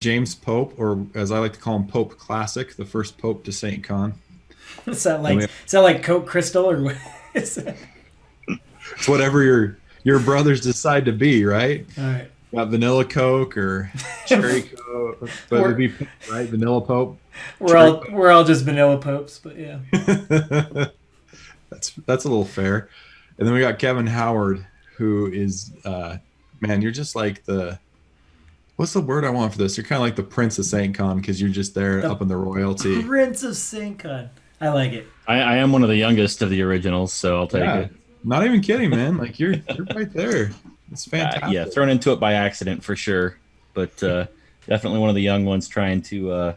James Pope, or as I like to call him, Pope Classic, the first Pope to SAINTCON. Is that And like Coke Crystal or what is that? it's whatever your brothers decide to be, right? All right. Got vanilla Coke or cherry Coke, but it'd we're be Pope, right? Vanilla Pope, we're cherry all we're all just vanilla popes, but yeah. Pope. That's a little fair. And then we got Kevin Howard, who is man, you're just like the what's the word I want for this? You're kind of like the Prince of SAINTCON because you're just there The up in the royalty. Prince of SAINTCON. I like it. I am one of the youngest of the originals, so I'll take Yeah, it. not even kidding, man. Like you're right there. It's Yeah, fantastic. thrown into it by accident for sure, but definitely one of the young ones trying to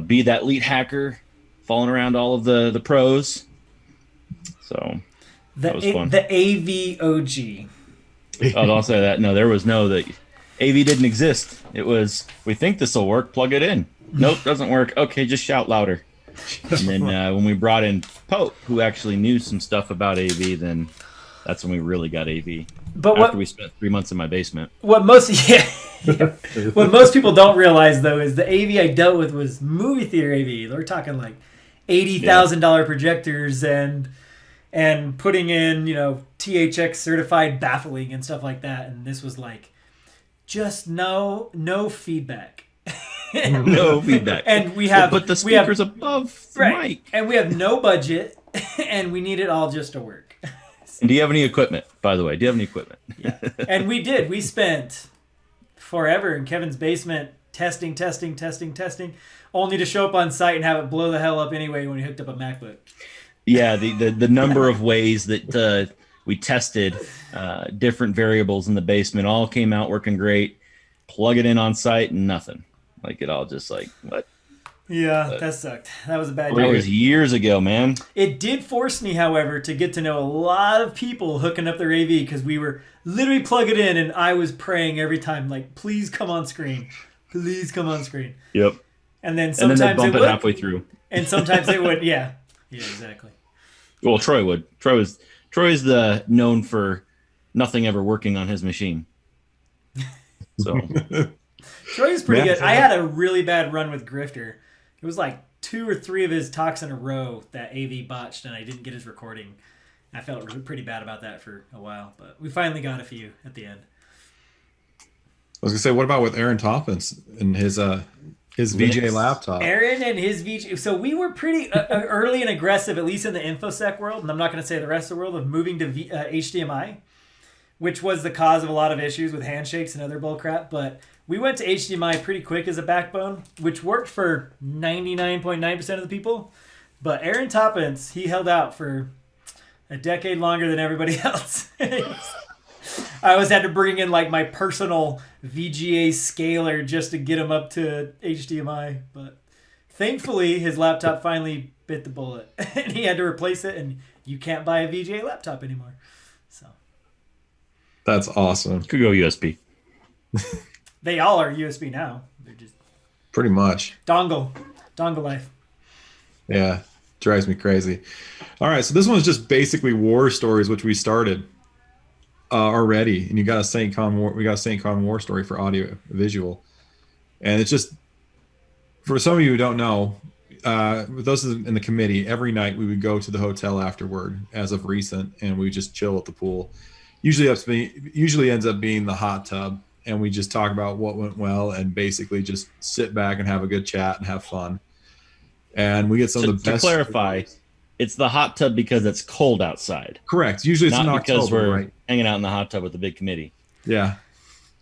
be that elite hacker, falling around all of the pros. So that was fun. The AVOG. Oh, don't say that. No, there was no that AV didn't exist. It was we think this will work. Plug it in. Nope, doesn't work. Okay, just shout louder. And then when we brought in Pope, who actually knew some stuff about AV, then that's when we really got AV. But After we spent 3 months in my basement. what most yeah, what most people don't realize though is the AV I dealt with was movie theater AV. We're talking like $80,000 projectors and putting in THX certified baffling and stuff like that. And this was like just no feedback. No feedback. And we have but the we have speakers above the right, mic. and we have no budget, and we need it all just to work. And do you have any equipment, by the way? Do you have any equipment? Yeah, and we did. We spent forever in Kevin's basement testing, only to show up on site and have it blow the hell up anyway when he hooked up a MacBook. Yeah, the number of ways that we tested different variables in the basement all came out working great. Plug it in on site and nothing. Like it all just like what? Yeah, that sucked. That was a bad That day. was years ago, man. It did force me, however, to get to know a lot of people hooking up their AV because we were literally plug it in and I was praying every time, like, please come on screen. Please come on screen. Yep. And then And sometimes then they bump it it would. halfway through. And sometimes it would. Yeah. Yeah, exactly. Well, Troy would. Troy's the known for nothing ever working on his machine. So Troy's pretty Yeah. good. I had a really bad run with Grifter. It was like 2 or 3 of his talks in a row that AV botched, and I didn't get his recording. I felt pretty bad about that for a while, but we finally got a few at the end. I was gonna say, what about with Aaron Toppins and his VJ Yes. laptop? Aaron and his VG. So we were pretty early and aggressive, at least in the InfoSec world, and I'm not going to say the rest of the world, of moving to HDMI, which was the cause of a lot of issues with handshakes and other bullcrap. But we went to HDMI pretty quick as a backbone, which worked for 99.9% of the people. But Aaron Toppins, he held out for a decade longer than everybody else. I always had to bring in like my personal VGA scaler just to get him up to HDMI. But thankfully, his laptop finally bit the bullet, and he had to replace it. And you can't buy a VGA laptop anymore. So That's awesome. could go USB. they all are USB now. They're just Pretty much. dongle life. Yeah, drives me crazy. All right, so this one's just basically war stories, which we started already, and you got a SAINTCON war. We got a SAINTCON war story for audio visual, and it's just for some of you who don't know. With those in the committee, every night we would go to the hotel afterward, as of recent, and we just chill at the pool. Usually ends up being the hot tub, and we just talk about what went well, and basically just sit back and have a good chat and have fun. And we get some of the To best. clarify, it's the hot tub because it's cold outside. Correct. Usually it's in Not because October, we're right? hanging out in the hot tub with the big committee. Yeah.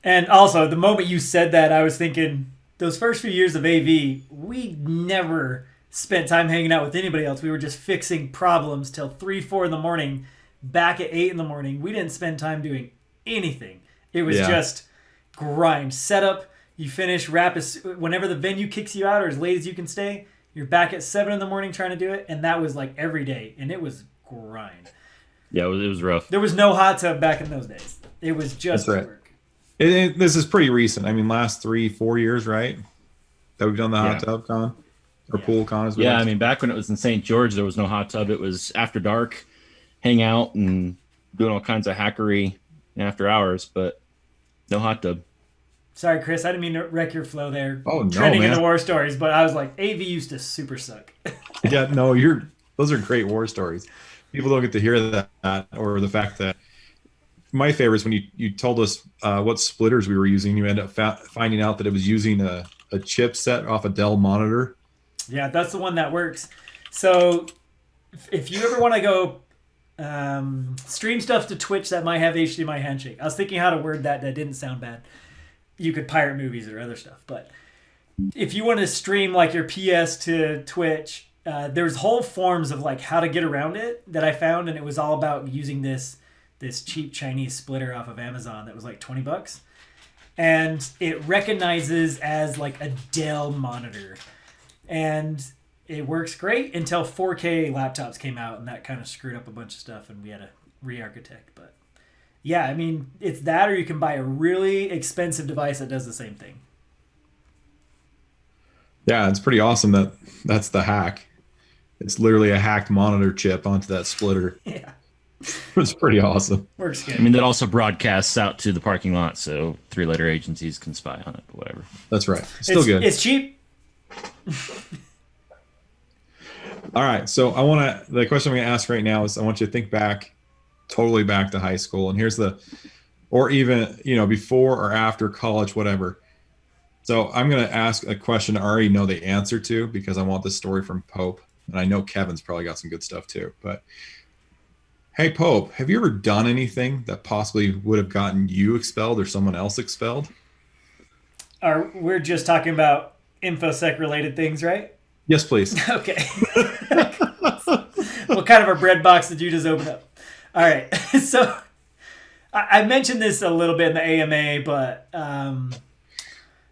And also, the moment you said that, I was thinking those first few years of AV, we never spent time hanging out with anybody else. We were just fixing problems till 3, 4 in the morning, back at 8 in the morning. We didn't spend time doing anything. It was just grind. Setup, you finish, wrap whenever the venue kicks you out or as late as you can stay, you're back at 7 in the morning trying to do it. And that was like every day. And it was grind. Yeah, it was rough. There was no hot tub back in those days. It was just That's right. work. This is pretty recent. I mean, last 3-4 years, right? That we've done the hot Yeah. tub con or pool con. As we Yeah, like I to- mean, back when it was in St. George, there was no hot tub. It was after dark, hang out and doing all kinds of hackery after hours, but no hot tub. Sorry, Chris. I didn't mean to wreck your flow there. Oh, no, Trending man. into war stories, but I was like, AV used to super suck. Yeah, no, those are great war stories. People don't get to hear that, or the fact that my favorite is when you told us what splitters we were using. You end up finding out that it was using a chipset off a Dell monitor. Yeah, that's the one that works. So if you ever want to go stream stuff to Twitch that might have HDMI handshake, I was thinking how to word that didn't sound bad. You could pirate movies or other stuff, but if you want to stream like your PS to Twitch, there's whole forms of like how to get around it that I found, and it was all about using this cheap Chinese splitter off of Amazon that was like $20, and it recognizes as like a Dell monitor, and it works great until 4K laptops came out, and that kind of screwed up a bunch of stuff, and we had to re-architect. But yeah, I mean, it's that, or you can buy a really expensive device that does the same thing. Yeah, it's pretty awesome that's the hack. It's literally a hacked monitor chip onto that splitter. Yeah. It's pretty awesome. Works good. I mean, that also broadcasts out to the parking lot, so three-letter agencies can spy on it, but whatever. That's right. Still good. It's cheap. All right. So the question I'm going to ask right now is I want you to think totally back to high school. And or even, before or after college, whatever. So I'm going to ask a question I already know the answer to because I want this story from Pope. And I know Kevin's probably got some good stuff too. But hey, Pope, have you ever done anything that possibly would have gotten you expelled or someone else expelled? We're just talking about InfoSec related things, right? Yes, please. Okay. What kind of a bread box did you just open up? All right. So I mentioned this a little bit in the AMA, but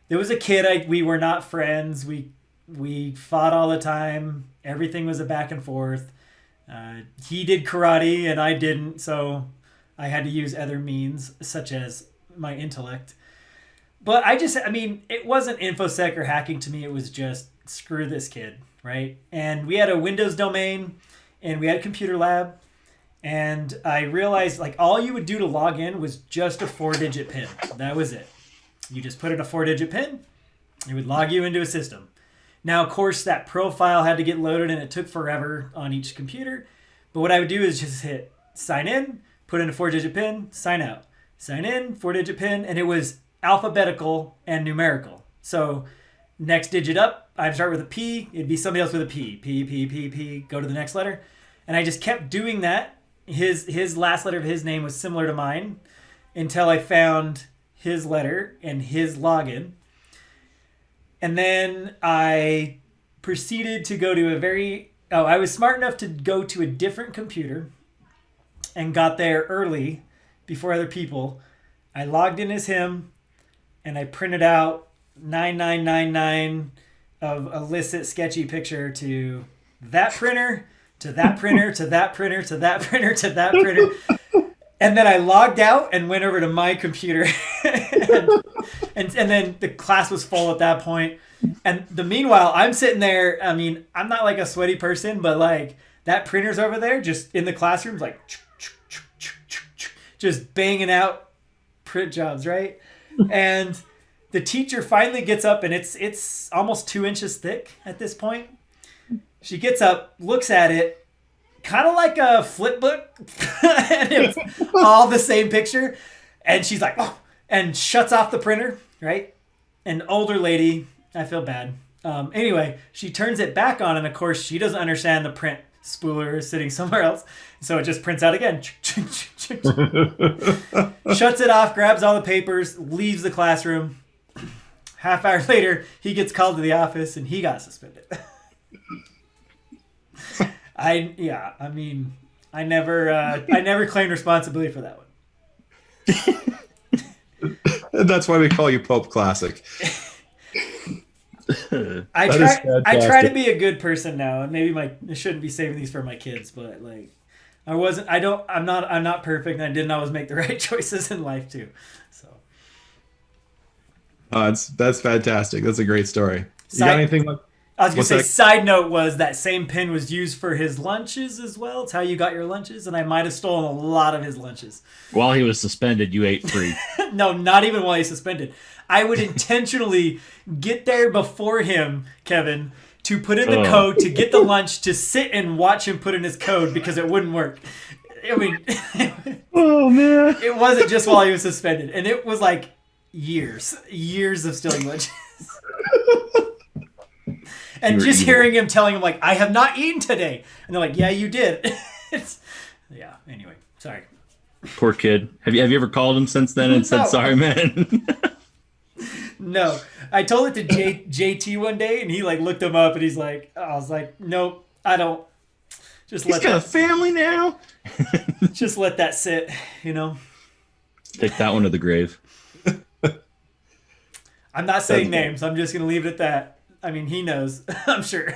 there was a kid. We were not friends. We fought all the time. Everything was a back and forth. He did karate and I didn't, so I had to use other means, such as my intellect. But it wasn't InfoSec or hacking to me. It was just screw this kid, right? And we had a Windows domain and we had a computer lab. And I realized like all you would do to log in was just a 4-digit PIN. That was it. You just put in a 4-digit PIN. It would log you into a system. Now, of course, that profile had to get loaded and it took forever on each computer. But what I would do is just hit sign in, put in a 4-digit PIN, sign out. Sign in, 4-digit PIN, and it was alphabetical and numerical. So next digit up, I'd start with a P. It'd be somebody else with a P. P, P, P, P, go to the next letter. And I just kept doing that. His last letter of his name was similar to mine until I found his letter and his login. And then I proceeded to go to I was smart enough to go to a different computer and got there early before other people. I logged in as him and I printed out 9999 of illicit sketchy picture to that printer, to that printer, to that printer, to that printer, to that printer. And then I logged out and went over to my computer. and then the class was full at that point. And meanwhile, I'm sitting there. I mean, I'm not like a sweaty person, but like that printer's over there just in the classroom, like just banging out print jobs, right? And the teacher finally gets up and it's almost 2 inches thick at this point. She gets up, looks at it, kind of like a flip book, and it's all the same picture. And she's like, oh, and shuts off the printer, right? An older lady, I feel bad. Anyway, she turns it back on, and of course, she doesn't understand the print spooler is sitting somewhere else. So it just prints out again. Shuts it off, grabs all the papers, leaves the classroom. Half hour later, he gets called to the office, and he got suspended. I never claimed responsibility for that one. And that's why we call you Pope Classic. I try to be a good person now, and maybe I shouldn't be saving these for my kids, but like I'm not perfect, and I didn't always make the right choices in life too. So that's fantastic. That's a great story. You got anything like? I was going to What's say, that? side note was that same pen was used for his lunches as well. It's how you got your lunches, and I might have stolen a lot of his lunches. While he was suspended, you ate free. No, not even while he's suspended. I would intentionally get there before him, Kevin, to put in the code, to get the lunch, to sit and watch him put in his code because it wouldn't work. I mean, Oh, man. it wasn't just while he was suspended. And it was like years of stealing lunches. And You were just evil. hearing him telling him, like, I have not eaten today. And they're like, yeah, you did. Yeah, anyway, sorry. Poor kid. Have you ever called him since then and said, No. sorry, man? No. I told it to JT one day, and he, like, looked him up, and he's like, I was like, nope, I don't. Just He's let got a that, family now. just let that sit, you know? Take that one to the grave. I'm not saying names. I'm just going to leave it at that. I mean, he knows, I'm sure.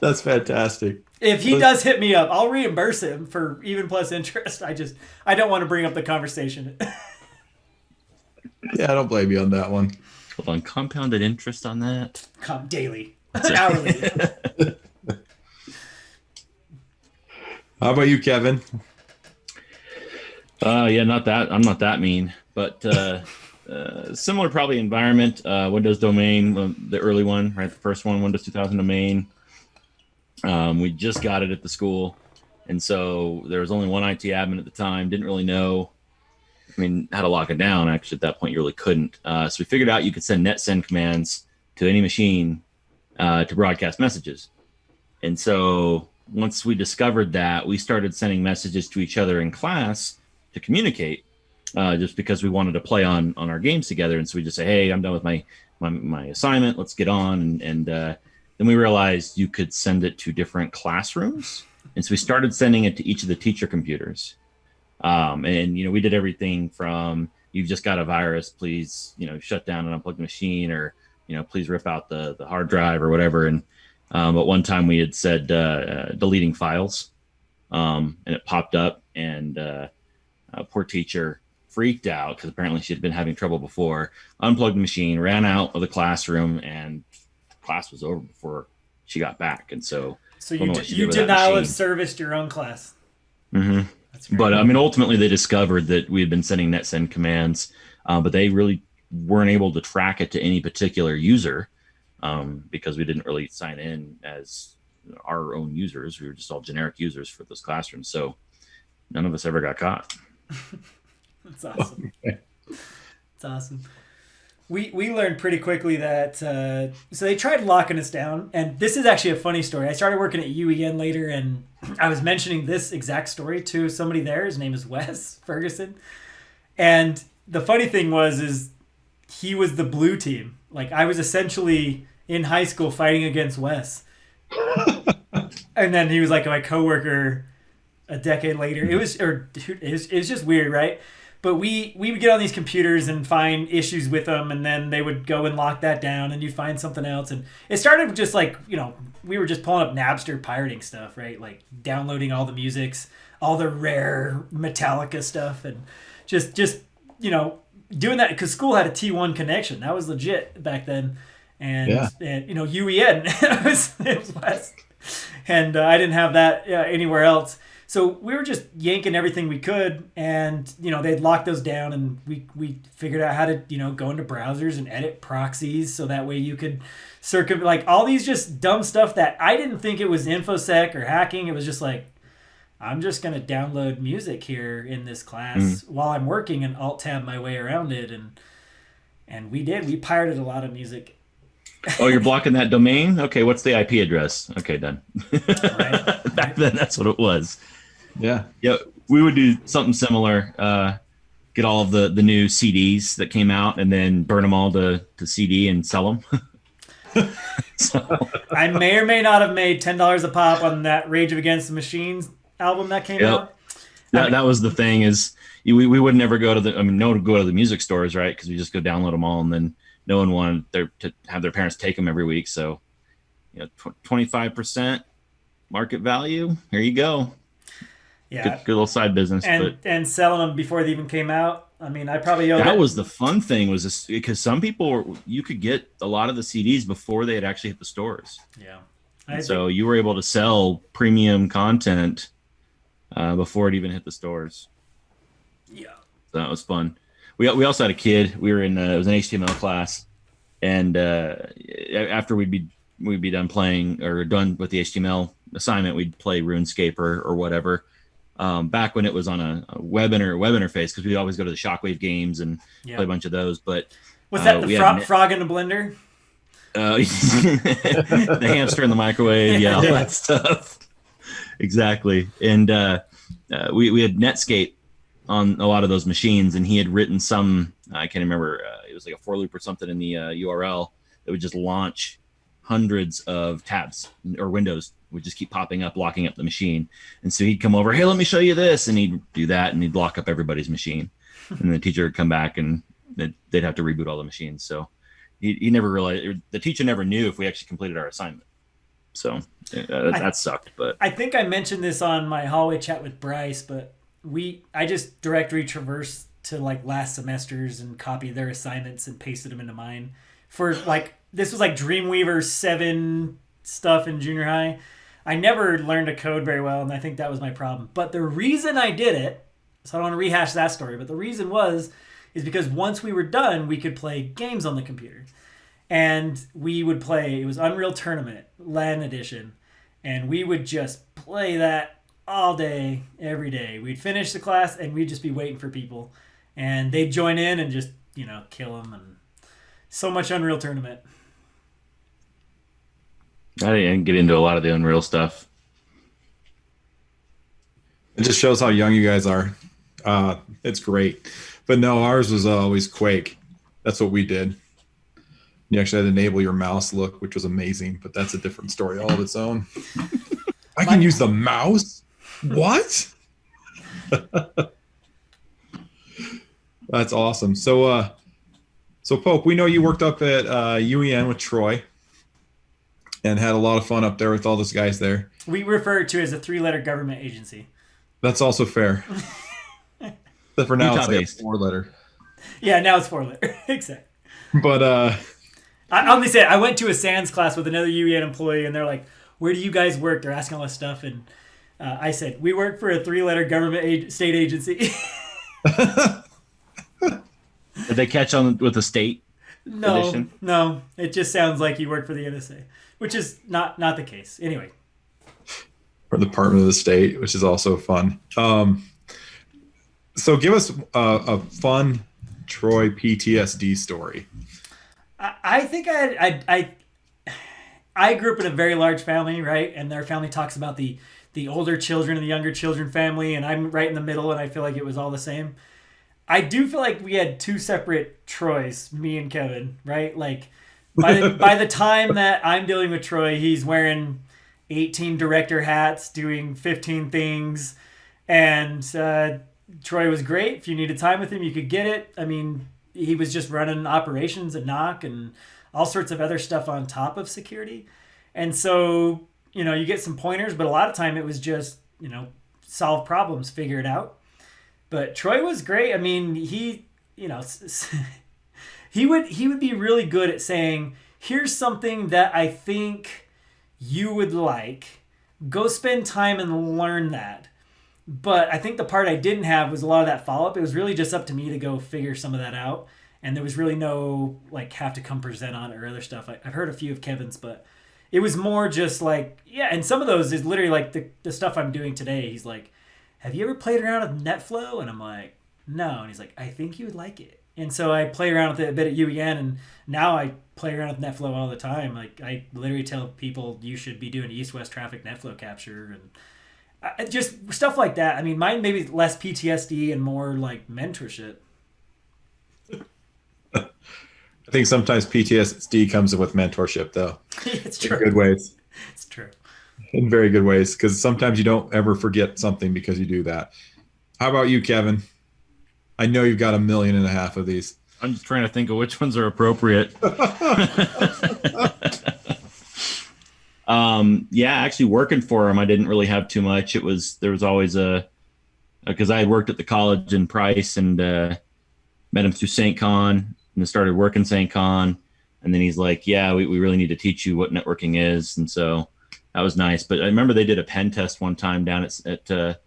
That's fantastic. If he does hit me up, I'll reimburse him for even plus interest. I don't want to bring up the conversation. Yeah, I don't blame you on that one. Hold on, compounded interest on that. Come daily, hourly. How about you, Kevin? Yeah, not that. I'm not that mean, but similar probably environment. Windows domain, the early one, right? The first one, Windows 2000 domain. We just got it at the school, and so there was only one IT admin at the time. Didn't really know. I mean, how to lock it down. Actually, at that point, you really couldn't. So we figured out you could send net send commands to any machine to broadcast messages. And so once we discovered that, we started sending messages to each other in class to communicate, just because we wanted to play on our games together. And so we just say, hey, I'm done with my assignment. Let's get on. And then we realized you could send it to different classrooms. And so we started sending it to each of the teacher computers. And, we did everything from, you've just got a virus, please, shut down and unplug the machine, or, please rip out the hard drive or whatever. And, but one time we had said, deleting files, and it popped up, and, a poor teacher freaked out because apparently she had been having trouble before, unplugged the machine, ran out of the classroom, and class was over before she got back. And so you denial of service to your own class. Mm-hmm. But ultimately they discovered that we had been sending net send commands, but they really weren't able to track it to any particular user, because we didn't really sign in as our own users. We were just all generic users for those classrooms. So none of us ever got caught. That's awesome. That's awesome. We learned pretty quickly that, so they tried locking us down, and this is actually a funny story. I started working at UEN later, and I was mentioning this exact story to somebody there. His name is Wes Ferguson. And the funny thing is he was the blue team. Like, I was essentially in high school fighting against Wes. And then he was like my coworker a decade later. It was just weird, right? But we would get on these computers and find issues with them, and then they would go and lock that down, and you'd find something else. And it started with just like, we were just pulling up Napster pirating stuff, right? Like downloading all the musics, all the rare Metallica stuff, and just doing that because school had a T1 connection. That was legit back then. And UEN, it was West. And I didn't have that anywhere else. So we were just yanking everything we could, and they'd lock those down, and we figured out how to go into browsers and edit proxies so that way you could circumvent like all these just dumb stuff that I didn't think it was infosec or hacking. It was just like, I'm just gonna download music here in this class while I'm working and alt tab my way around it, and we pirated a lot of music. Oh, you're blocking that domain? Okay, what's the IP address? Okay, done. Right. Back then, that's what it was. Yeah. Yeah, we would do something similar. Get all of the new CDs that came out and then burn them all to CD and sell them. So. I may or may not have made $10 a pop on that Rage Against the Machines album that came out. That was the thing is we would never go to no one would go to the music stores, right? Because we just go download them all, and then no one wanted to have their parents take them every week. So, 25% market value. Here you go. Yeah, good little side business. And selling them before they even came out. I mean, I probably owe That was the fun thing, was this, because some people, you could get a lot of the CDs before they had actually hit the stores. Yeah. So you were able to sell premium content before it even hit the stores. Yeah. So that was fun. We also had a kid. We were in it was an HTML class, and after we'd be done playing or done with the HTML assignment, we'd play RuneScape or whatever. Back when it was on a web interface, because we always go to the Shockwave games and play a bunch of those. But was that the frog in a blender? The hamster in the microwave, all that stuff. Exactly. And we had Netscape on a lot of those machines, and he had written some, I can't remember, it was like a for loop or something in the URL that would just launch hundreds of tabs or windows would just keep popping up, locking up the machine. And so he'd come over, hey, let me show you this. And he'd do that, and he'd lock up everybody's machine. And the teacher would come back, and they'd have to reboot all the machines. So he never realized, the teacher never knew if we actually completed our assignment. So that sucked. But I think I mentioned this on my hallway chat with Bryce, but I just directory traversed to like last semesters and copied their assignments and pasted them into mine for like, this was like Dreamweaver 7 stuff in junior high. I never learned to code very well, and I think that was my problem. But the reason I did it, so I don't want to rehash that story, but the reason is because once we were done, we could play games on the computer. And we would play, it was Unreal Tournament, LAN edition, and we would just play that all day, every day. We'd finish the class, and we'd just be waiting for people. And they'd join in and just, kill them. And so much Unreal Tournament. I didn't get into a lot of the Unreal stuff. It just shows how young you guys are. It's great. But no, ours was always Quake. That's what we did. You actually had to enable your mouse look, which was amazing, but that's a different story all of its own. I can use the mouse? What? That's awesome. So Pope, we know you worked up at UEN with Troy and had a lot of fun up there with all those guys there. We refer to it as a 3-letter government agency. That's also fair. But for now, it's like a 4-letter. Yeah, now it's 4-letter. Exactly. But I'm gonna say I went to a SANS class with another UEN employee, and they're like, "Where do you guys work?" They're asking all this stuff, and I said, "We work for a 3-letter government state agency." Did they catch on with the state? No. It just sounds like you work for the NSA, which is not the case. Anyway. Or the Department of the State, which is also fun. So give us a fun Troy PTSD story. I think I grew up in a very large family, right? And their family talks about the older children and the younger children family, and I'm right in the middle, and I feel like it was all the same. I do feel like we had 2 separate Troys, me and Kevin, right? Like by the time that I'm dealing with Troy, he's wearing 18 director hats, doing 15 things, and Troy was great. If you needed time with him, you could get it. I mean, he was just running operations at Knock and all sorts of other stuff on top of security. And so, you get some pointers, but a lot of time it was just, solve problems, figure it out. But Troy was great. I mean, he would be really good at saying, here's something that I think you would like. Go spend time and learn that. But I think the part I didn't have was a lot of that follow-up. It was really just up to me to go figure some of that out. And there was really no, have to come present on it or other stuff. I've heard a few of Kevin's, but it was more just and some of those is literally like the stuff I'm doing today. He's like, have you ever played around with NetFlow? And I'm like, no. And he's like, I think you would like it. And so I play around with it a bit at UEN, and now I play around with NetFlow all the time. Like, I literally tell people you should be doing east-west traffic NetFlow capture and just stuff like that. I mean, mine maybe less PTSD and more like mentorship. I think sometimes PTSD comes with mentorship, though. It's true. In good ways. It's true. In very good ways, because sometimes you don't ever forget something because you do that. How about you, Kevin? I know you've got 1.5 million of these. I'm just trying to think of which ones are appropriate. Actually working for him, I didn't really have too much. There was always because I had worked at the college in Price, and met him through SAINTCON and then started working SAINTCON. And then he's like, yeah, we really need to teach you what networking is. And so that was nice. But I remember they did a pen test one time down at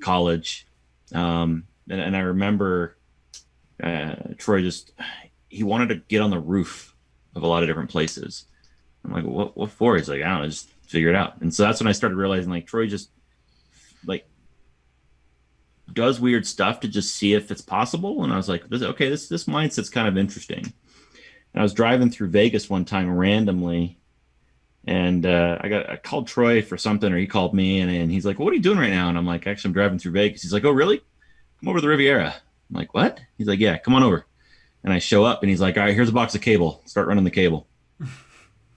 college. And I remember Troy he wanted to get on the roof of a lot of different places. I'm like, what for? He's like, I don't know, just figure it out. And so that's when I started realizing, like, Troy just like does weird stuff to just see if it's possible. And I was like, this mindset's kind of interesting. And I was driving through Vegas one time randomly, and I called Troy for something, or he called me, and he's like, well, what are you doing right now? And I'm like, actually, I'm driving through Vegas. He's like, oh, really? Come over to the Riviera. I'm like, what? He's like, yeah, come on over. And I show up, and he's like, all right, here's a box of cable. Start running the cable. I'm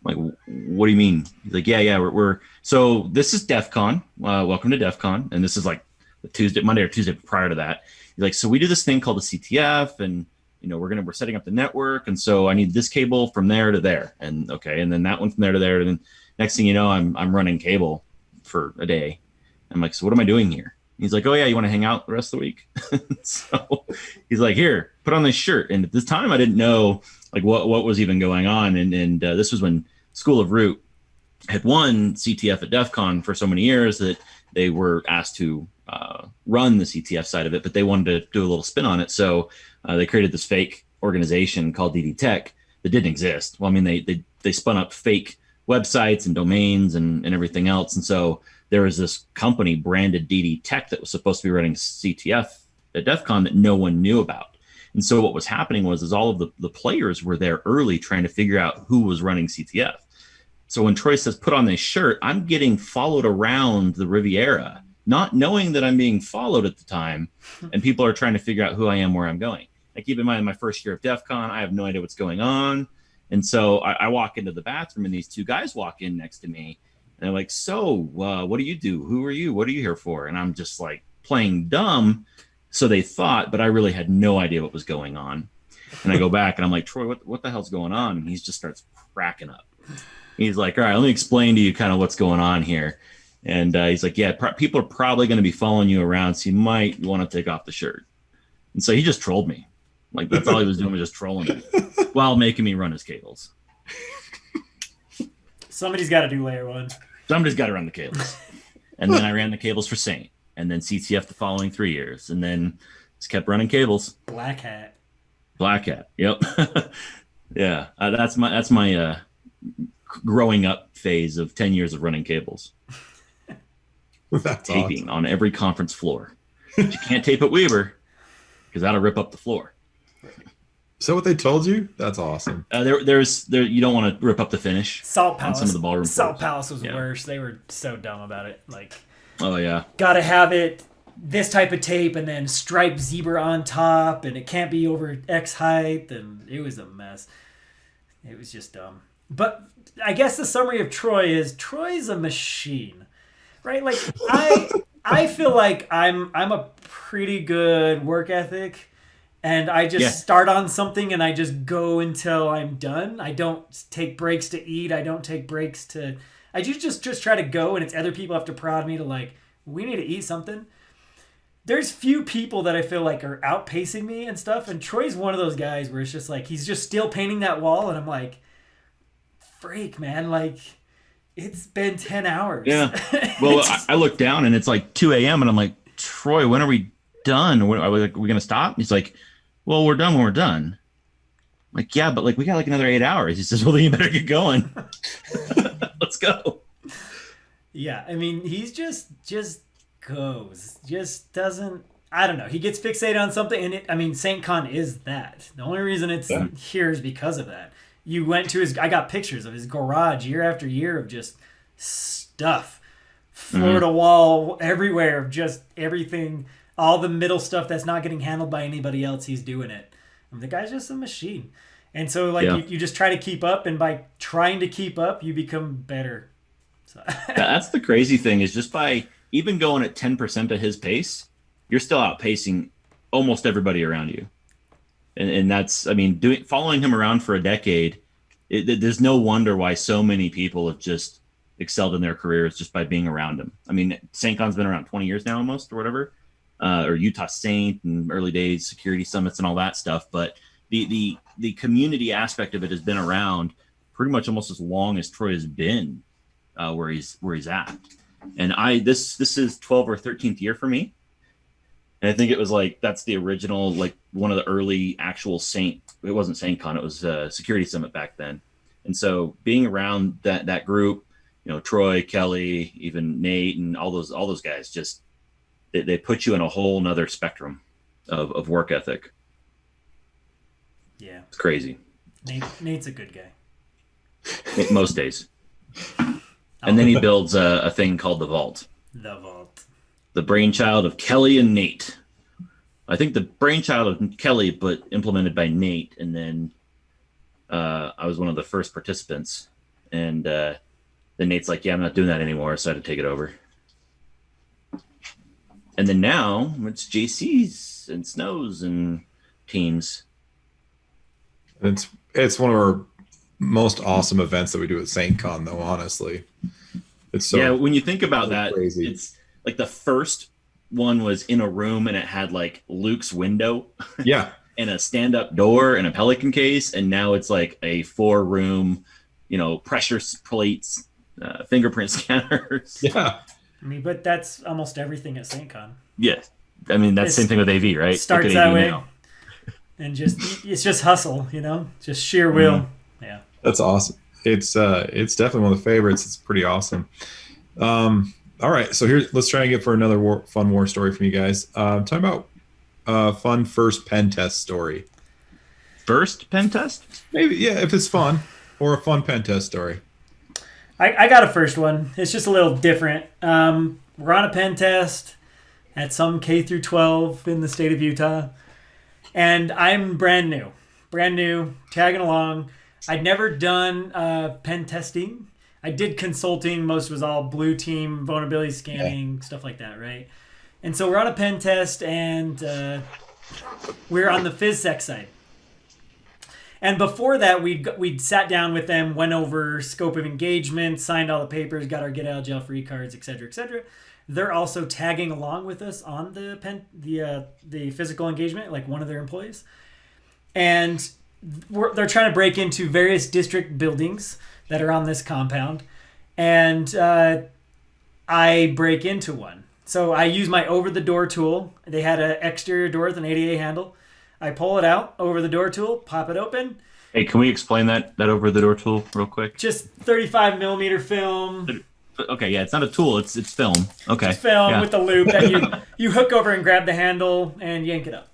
like, what do you mean? He's like, yeah, we're so this is DEF CON. Welcome to DEF CON. And this is like Monday or Tuesday prior to that. He's like, so we do this thing called the CTF, and we're setting up the network, and so I need this cable from there to there, and okay, and then that one from there to there, and then next thing you know, I'm running cable for a day. I'm like, so what am I doing here? He's like, oh yeah, you want to hang out the rest of the week? So he's like, here, put on this shirt. And at this time, I didn't know like what was even going on, and this was when School of Root had won CTF at DEF CON for so many years that they were asked to run the CTF side of it, but they wanted to do a little spin on it. So they created this fake organization called DD Tech that didn't exist. Well, I mean, they spun up fake websites and domains and everything else. And so there was this company branded DD Tech that was supposed to be running CTF at DEF CON that no one knew about. And so what was happening was all of the players were there early trying to figure out who was running CTF. So when Troy says, put on this shirt, I'm getting followed around the Riviera, not knowing that I'm being followed at the time. And people are trying to figure out who I am, where I'm going. I keep in mind, my first year of DEF CON, I have no idea what's going on. And so I walk into the bathroom, and these two guys walk in next to me. And they're like, so what do you do? Who are you? What are you here for? And I'm just like playing dumb. So they thought, but I really had no idea what was going on. And I go back and I'm like, Troy, what the hell's going on? And he just starts cracking up. He's like, all right, let me explain to you kind of what's going on here. And he's like, yeah, people are probably going to be following you around, so you might want to take off the shirt. And so he just trolled me. Like, that's all he was doing, was just trolling me while making me run his cables. Somebody's got to do layer one. Somebody's got to run the cables. And then I ran the cables for Saint, and then CTF the following 3 years, and then just kept running cables. Black hat. Yep. Yeah, that's my growing up phase of 10 years of running cables. That's taping awesome. On every conference floor. But you can't tape at Weaver because that'll rip up the floor. Is that what they told you? That's awesome. There's you don't want to rip up the finish. Salt Palace. On some of the ballroom Salt floors. Palace was worse. They were so dumb about it. Like, oh yeah, gotta have it this type of tape and then striped zebra on top, and it can't be over X height, and it was a mess. It was just dumb. But I guess the summary of Troy's a machine, right? Like I feel like I'm a pretty good work ethic. And I just start on something and I just go until I'm done. I don't take breaks to eat. I don't take breaks to... I just try to go, and it's other people have to prod me to like, we need to eat something. There's few people that I feel like are outpacing me and stuff. And Troy's one of those guys where it's just like, he's just still painting that wall. And I'm like, freak, man. Like, it's been 10 hours. Yeah. Well, I look down and it's like 2 a.m. and I'm like, Troy, when are we done? Are we going to stop? He's like, well, we're done when we're done. I'm like, yeah, but like we got like another 8 hours. He says, well, then you better get going. Let's go. Yeah, I mean, he's just goes. Just doesn't... I don't know. He gets fixated on something, and SAINTCON is that. The only reason it's here is because of that. You went to I got pictures of his garage year after year of just stuff. Floor to wall, everywhere, of just everything... all the middle stuff that's not getting handled by anybody else, he's doing it. The guy's just a machine. And so, like, you just try to keep up, and by trying to keep up, you become better. So. That's the crazy thing, is just by even going at 10% of his pace, you're still outpacing almost everybody around you. And that's, I mean, following him around for a decade, there's no wonder why so many people have just excelled in their careers just by being around him. I mean, SAINTCON's been around 20 years now almost, or whatever. or Utah Saint and early days security summits and all that stuff. But the community aspect of it has been around pretty much almost as long as Troy has been where he's at. And this is 12th or 13th year for me. And I think it was like, that's the original, like one of the early actual it wasn't SAINTCON, it was Security Summit back then. And so being around that group, Troy, Kelly, even Nate and all those guys, just, they put you in a whole nother spectrum of work ethic. Yeah. It's crazy. Nate's a good guy. Most days. And then he builds a thing called the Vault. The Vault. The brainchild of Kelly and Nate. I think the brainchild of Kelly, but implemented by Nate. And then I was one of the first participants. And then Nate's like, yeah, I'm not doing that anymore. So I had to take it over. And then now it's JC's and Snow's and teams. It's one of our most awesome events that we do at SAINTCON, though, honestly. It's so, yeah, when you think about that, crazy. It's like the first one was in a room and it had like Luke's window. Yeah. And a stand-up door and a Pelican case. And now it's like a 4-room, pressure plates, fingerprint scanners. Yeah. I mean, but that's almost everything at SAINTCON. Yes. I mean, that's the same thing with AV, right? Starts Look at that AV way. now. And it's just hustle, just sheer will. Mm-hmm. Yeah. That's awesome. It's definitely one of the favorites. It's pretty awesome. All right, so let's try and get for another fun war story from you guys. Talk about fun first pen test story. First pen test? Maybe, yeah, if it's fun, or a fun pen test story. I got a first one. It's just a little different. We're on a pen test at some K through 12 in the state of Utah, and I'm brand new, tagging along. I'd never done pen testing. I did consulting. Most was all blue team, vulnerability scanning, stuff like that, right? And so we're on a pen test, and we're on the PhysSec side. And before that, we'd sat down with them, went over scope of engagement, signed all the papers, got our get out of jail free cards, et cetera, et cetera. They're also tagging along with us on the physical engagement, like one of their employees. And they're trying to break into various district buildings that are on this compound, and I break into one. So I use my over-the-door tool. They had an exterior door with an ADA handle. I pull it out, over-the-door tool, pop it open. Hey, can we explain that over-the-door tool real quick? Just 35 millimeter film. Okay, yeah, it's not a tool, it's film. Okay. It's film with the loop that you hook over and grab the handle and yank it up.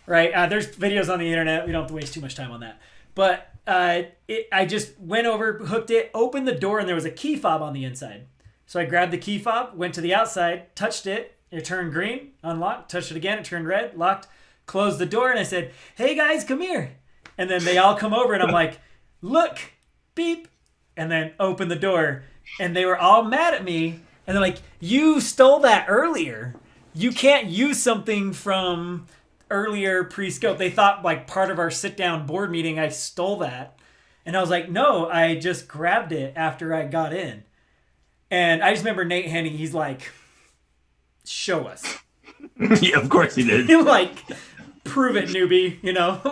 Right? There's videos on the internet. We don't have to waste too much time on that. But I just went over, hooked it, opened the door, and there was a key fob on the inside. So I grabbed the key fob, went to the outside, touched it, it turned green, unlocked, touched it again, it turned red, locked, closed the door, and I said, hey guys, come here. And then they all come over, and I'm like, look, beep, and then open the door. And they were all mad at me, and they're like, you stole that earlier. You can't use something from earlier pre-scope. They thought like part of our sit-down board meeting I stole that. And I was like, no, I just grabbed it after I got in. And I just remember Nate handing, he's like, show us. Yeah, of course he did. Like, prove it, newbie,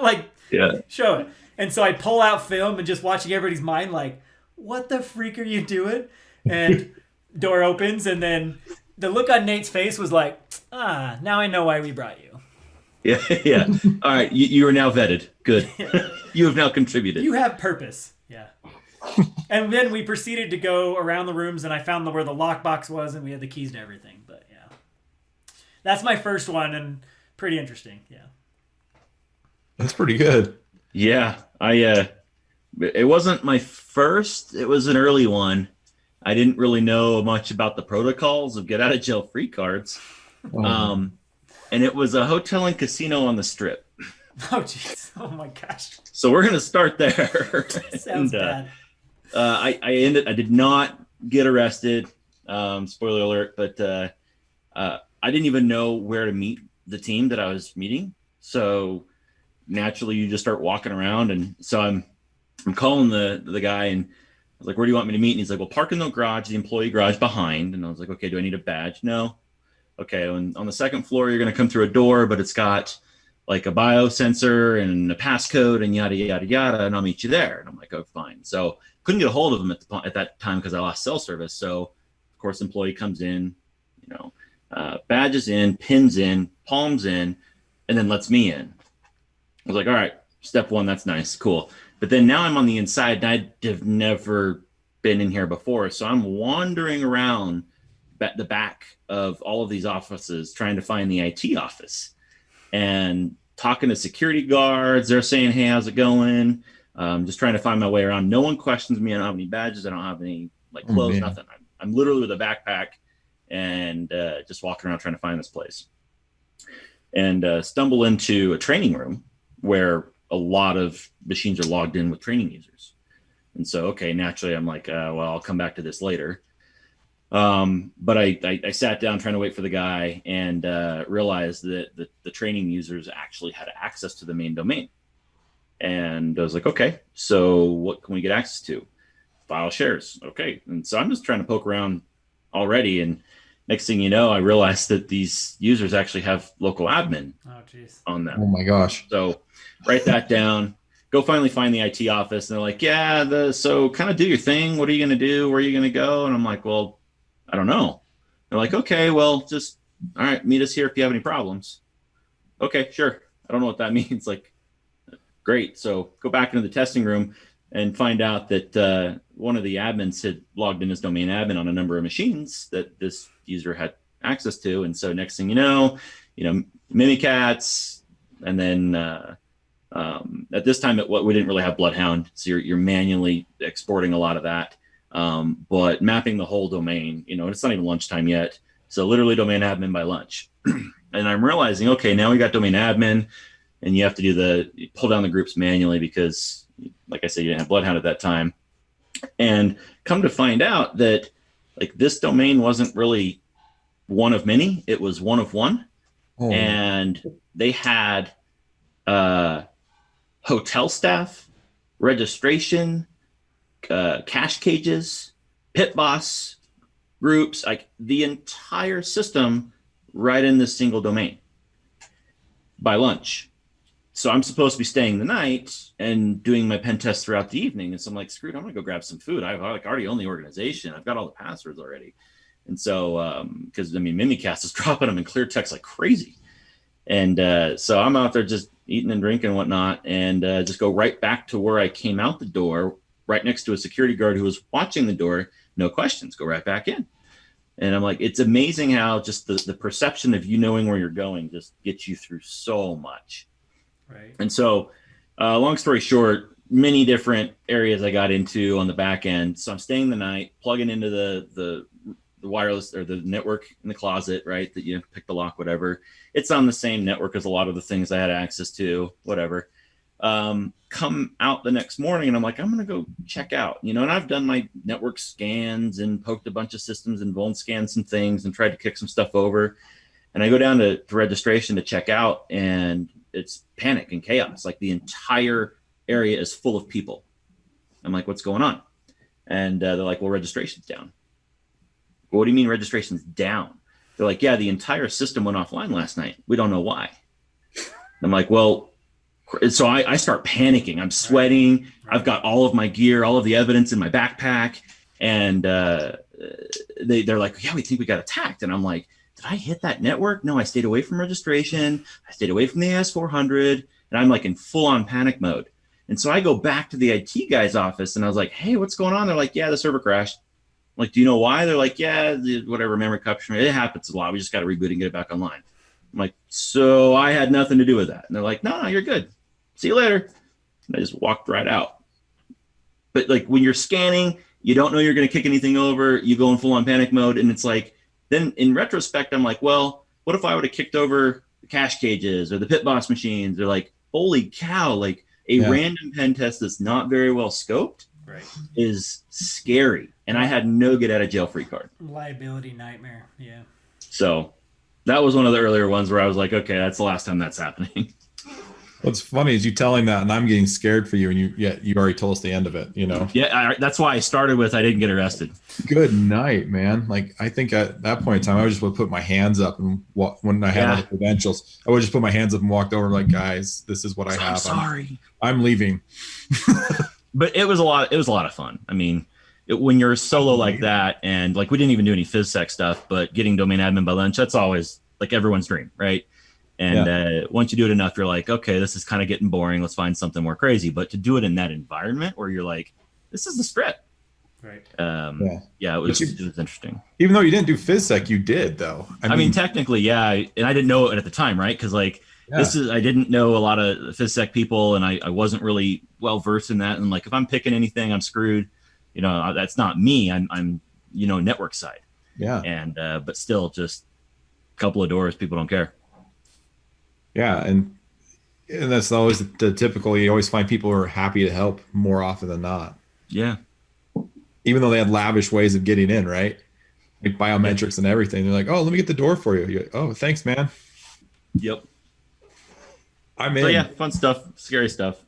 like, yeah, show it. And so I pull out film and just watching everybody's mind like, what the freak are you doing? And door opens, and then the look on Nate's face was like, now I know why we brought you. Yeah. All right, you are now vetted. Good. You have now contributed. You have purpose. Yeah. And then we proceeded to go around the rooms, and I found where the lockbox was, and we had the keys to everything. But yeah, that's my first one, and pretty interesting. Yeah. That's pretty good. Yeah, it wasn't my first. It was an early one. I didn't really know much about the protocols of get out of jail free cards. And it was a hotel and casino on the Strip. Oh, jeez. Oh, my gosh. So we're going to start there. Sounds bad. I did not get arrested. Spoiler alert. But I didn't even know where to meet the team that I was meeting. So naturally, you just start walking around. And so I'm calling the guy, and I was like, where do you want me to meet? And he's like, well, park in the garage, the employee garage behind. And I was like, okay, do I need a badge? No. okay, on the second floor, you're going to come through a door, but it's got like a biosensor and a passcode and yada, yada, yada, and I'll meet you there. And I'm like, oh, fine. So couldn't get a hold of him at that time because I lost cell service. So, of course, employee comes in, badges in, pins in, palms in, and then lets me in. I was like, all right, step one, that's nice, cool. But then now I'm on the inside, and I've never been in here before. So I'm wandering around the back of all of these offices trying to find the IT office and talking to security guards. They're saying, hey, how's it going? Just trying to find my way around. No one questions me. I don't have any badges. I don't have any clothes, nothing. I'm literally with a backpack and just walking around trying to find this place. And stumble into a training room where a lot of machines are logged in with training users. And so, okay, naturally, I'm like, well, I'll come back to this later. But I sat down trying to wait for the guy and realized that the training users actually had access to the main domain. And I was like, okay, so what can we get access to? File shares. Okay. And so I'm just trying to poke around already. And next thing you know, I realized that these users actually have local admin on them. Oh my gosh. So write that down. Go finally find the IT office. And they're like, yeah, so kind of do your thing. What are you going to do? Where are you going to go? And I'm like, well, I don't know. They're like, okay, well, just, all right, meet us here if you have any problems. Okay, sure. I don't know what that means. Like, great. So go back into the testing room and find out that one of the admins had logged in as domain admin on a number of machines that this user had access to. And so next thing you know, Mimikatz, and then at this time, we didn't really have Bloodhound. So you're manually exporting a lot of that. But mapping the whole domain, it's not even lunchtime yet. So literally domain admin by lunch. And I'm realizing, okay, now we got domain admin and you have to you pull down the groups manually because, like I said, you didn't have Bloodhound at that time. And come to find out that this domain wasn't really one of many. It was one of one. Oh. And they had hotel staff, registration, cache cages, pit boss groups, like the entire system right in this single domain by lunch. So I'm supposed to be staying the night and doing my pen test throughout the evening. And so I'm like, screwed, I'm gonna go grab some food. I've already owned the organization. I've got all the passwords already. And so, because Mimikatz is dropping them in clear text like crazy. And so I'm out there just eating and drinking and whatnot, and just go right back to where I came out the door, right next to a security guard who was watching the door. No questions, go right back in. And I'm like, it's amazing how just the perception of knowing where you're going just gets you through so much. Right. And so, long story short, many different areas I got into on the back end. So I'm staying the night, plugging into the wireless or the network in the closet, right? That you pick the lock, whatever. It's on the same network as a lot of the things I had access to, whatever. Come out the next morning and I'm like, I'm going to go check out, and I've done my network scans and poked a bunch of systems and vuln scanned some things and tried to kick some stuff over. And I go down to registration to check out, and it's panic and chaos. Like the entire area is full of people. I'm like, what's going on? And they're like, well, registration's down. Well, what do you mean registration's down? They're like, yeah, the entire system went offline last night. We don't know why. I'm like, well, so I start panicking. I'm sweating. Right. I've got all of my gear, all of the evidence in my backpack. And they're like, yeah, we think we got attacked. And I'm like, did I hit that network? No, I stayed away from registration. I stayed away from the AS400. And I'm like in full on panic mode. And so I go back to the IT guy's office and I was like, hey, what's going on? They're like, yeah, the server crashed. I'm like, do you know why? They're like, yeah, whatever, memory capture. It happens a lot. We just got to reboot and get it back online. I'm like, so I had nothing to do with that. And they're like, no, you're good. See you later. And I just walked right out. But when you're scanning, you don't know you're going to kick anything over. You go in full on panic mode. And it's like, then in retrospect, I'm like, well, what if I would have kicked over the cache cages or the pit boss machines? They're like, holy cow, random pen test that's not very well scoped is scary. And I had no get out of jail free card. Liability nightmare. Yeah. So that was one of the earlier ones where I was like, okay, that's the last time that's happening. What's funny is you telling that, and I'm getting scared for you, and you already told us the end of it. You know. Yeah, that's why I started with I didn't get arrested. Good night, man. Like I think at that point in time, I just would put my hands up and when I had all Yeah. the credentials, I would just put my hands up and walked over like, guys, this is what I have. I'm sorry. I'm leaving. But it was a lot. It was a lot of fun. I mean, when you're solo like that, and like we didn't even do any PhysSec stuff, but getting domain admin by lunch, that's always like everyone's dream, right? And once you do it enough, you're like, okay, this is kind of getting boring. Let's find something more crazy. But to do it in that environment where you're like, this is the strip. Right. Yeah, it was interesting. Even though you didn't do PhysSec, you did though. I mean, technically, yeah, and I didn't know it at the time, right? Because like I didn't know a lot of PhysSec people, and I wasn't really well versed in that. And like, if I'm picking anything, I'm screwed. You know, that's not me. I'm network side. Yeah. And but still, just a couple of doors, people don't care. Yeah, and that's always the typical. You always find people who are happy to help more often than not. Yeah. Even though they had lavish ways of getting in, right? Like biometrics and everything. They're like, oh, let me get the door for you. You're like, oh, thanks, man. Yep. I'm in. So yeah, fun stuff, scary stuff.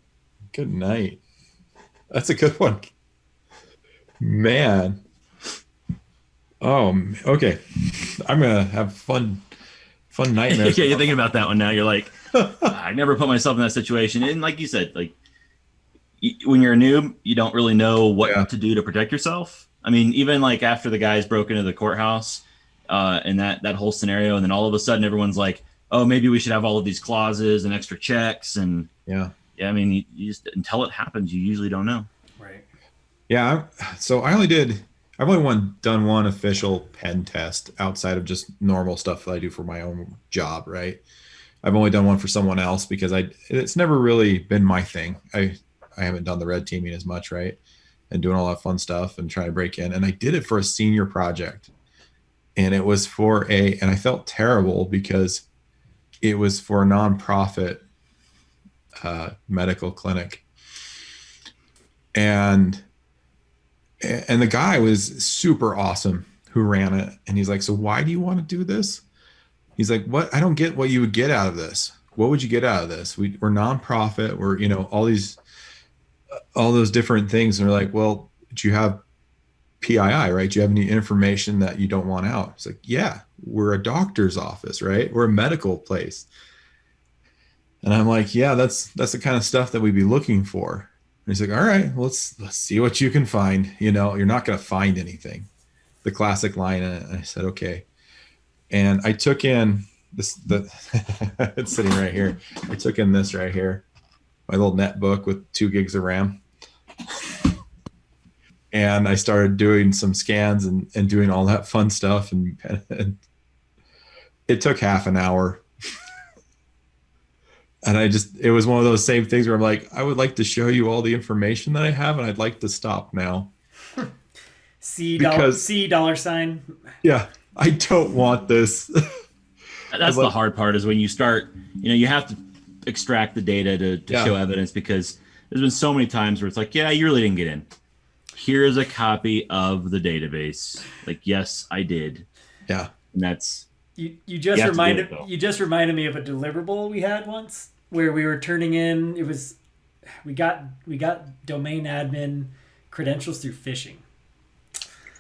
Good night. That's a good one. Man. Oh, okay. I'm going to have fun nightmares. Yeah, you're thinking about that one now. You're like, I never put myself in that situation. And like you said, like when you're a noob, you don't really know what to do to protect yourself. I mean, even like after the guys broke into the courthouse and that whole scenario, and then all of a sudden everyone's like, oh, maybe we should have all of these clauses and extra checks. And yeah, I mean, you just, until it happens, you usually don't know. Right. Yeah. I've only done one official pen test outside of just normal stuff that I do for my own job. Right. I've only done one for someone else because it's never really been my thing. I haven't done the red teaming as much. Right. And doing all that fun stuff and trying to break in. And I did it for a senior project, and it was and I felt terrible because it was for a nonprofit medical clinic. And the guy was super awesome who ran it. And he's like, so why do you want to do this? He's like, what? I don't get what you would get out of this. What would you get out of this? We're nonprofit. We're, all those different things. And they're like, well, do you have PII, right? Do you have any information that you don't want out? It's like, yeah, we're a doctor's office, right? We're a medical place. And I'm like, yeah, that's the kind of stuff that we'd be looking for. And he's like, all right, let's see what you can find. You're not going to find anything. The classic line. And I said, okay. And I took in it's sitting right here. I took in this right here, my little netbook with 2 gigs of RAM. And I started doing some scans and doing all that fun stuff. And it took half an hour. And it was one of those same things where I'm like, I would like to show you all the information that I have, and I'd like to stop now. C dollar sign. Yeah, I don't want this. That's the hard part, is when you start, you have to extract the data to show evidence, because there's been so many times where it's like, yeah, you really didn't get in. Here's a copy of the database. Like, yes, I did. Yeah. And that's... You just reminded me of a deliverable we had once where we were turning in. We got domain admin credentials through phishing.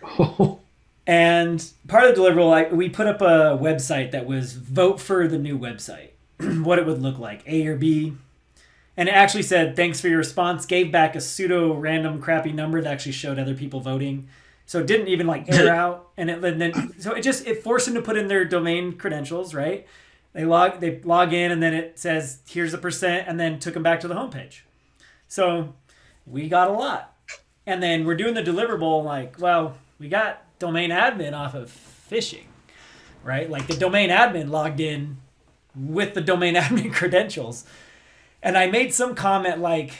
Oh. And part of the deliverable, we put up a website that was vote for the new website, what it would look like, A or B. And it actually said, thanks for your response, gave back a pseudo random crappy number that actually showed other people voting. So it didn't even error out, and it forced them to put in their domain credentials, right? They log in, and then it says here's a percent, and then took them back to the homepage. So we got a lot, and then we're doing the deliverable like, well, we got domain admin off of phishing, right? Like the domain admin logged in with the domain admin credentials, and I made some comment like,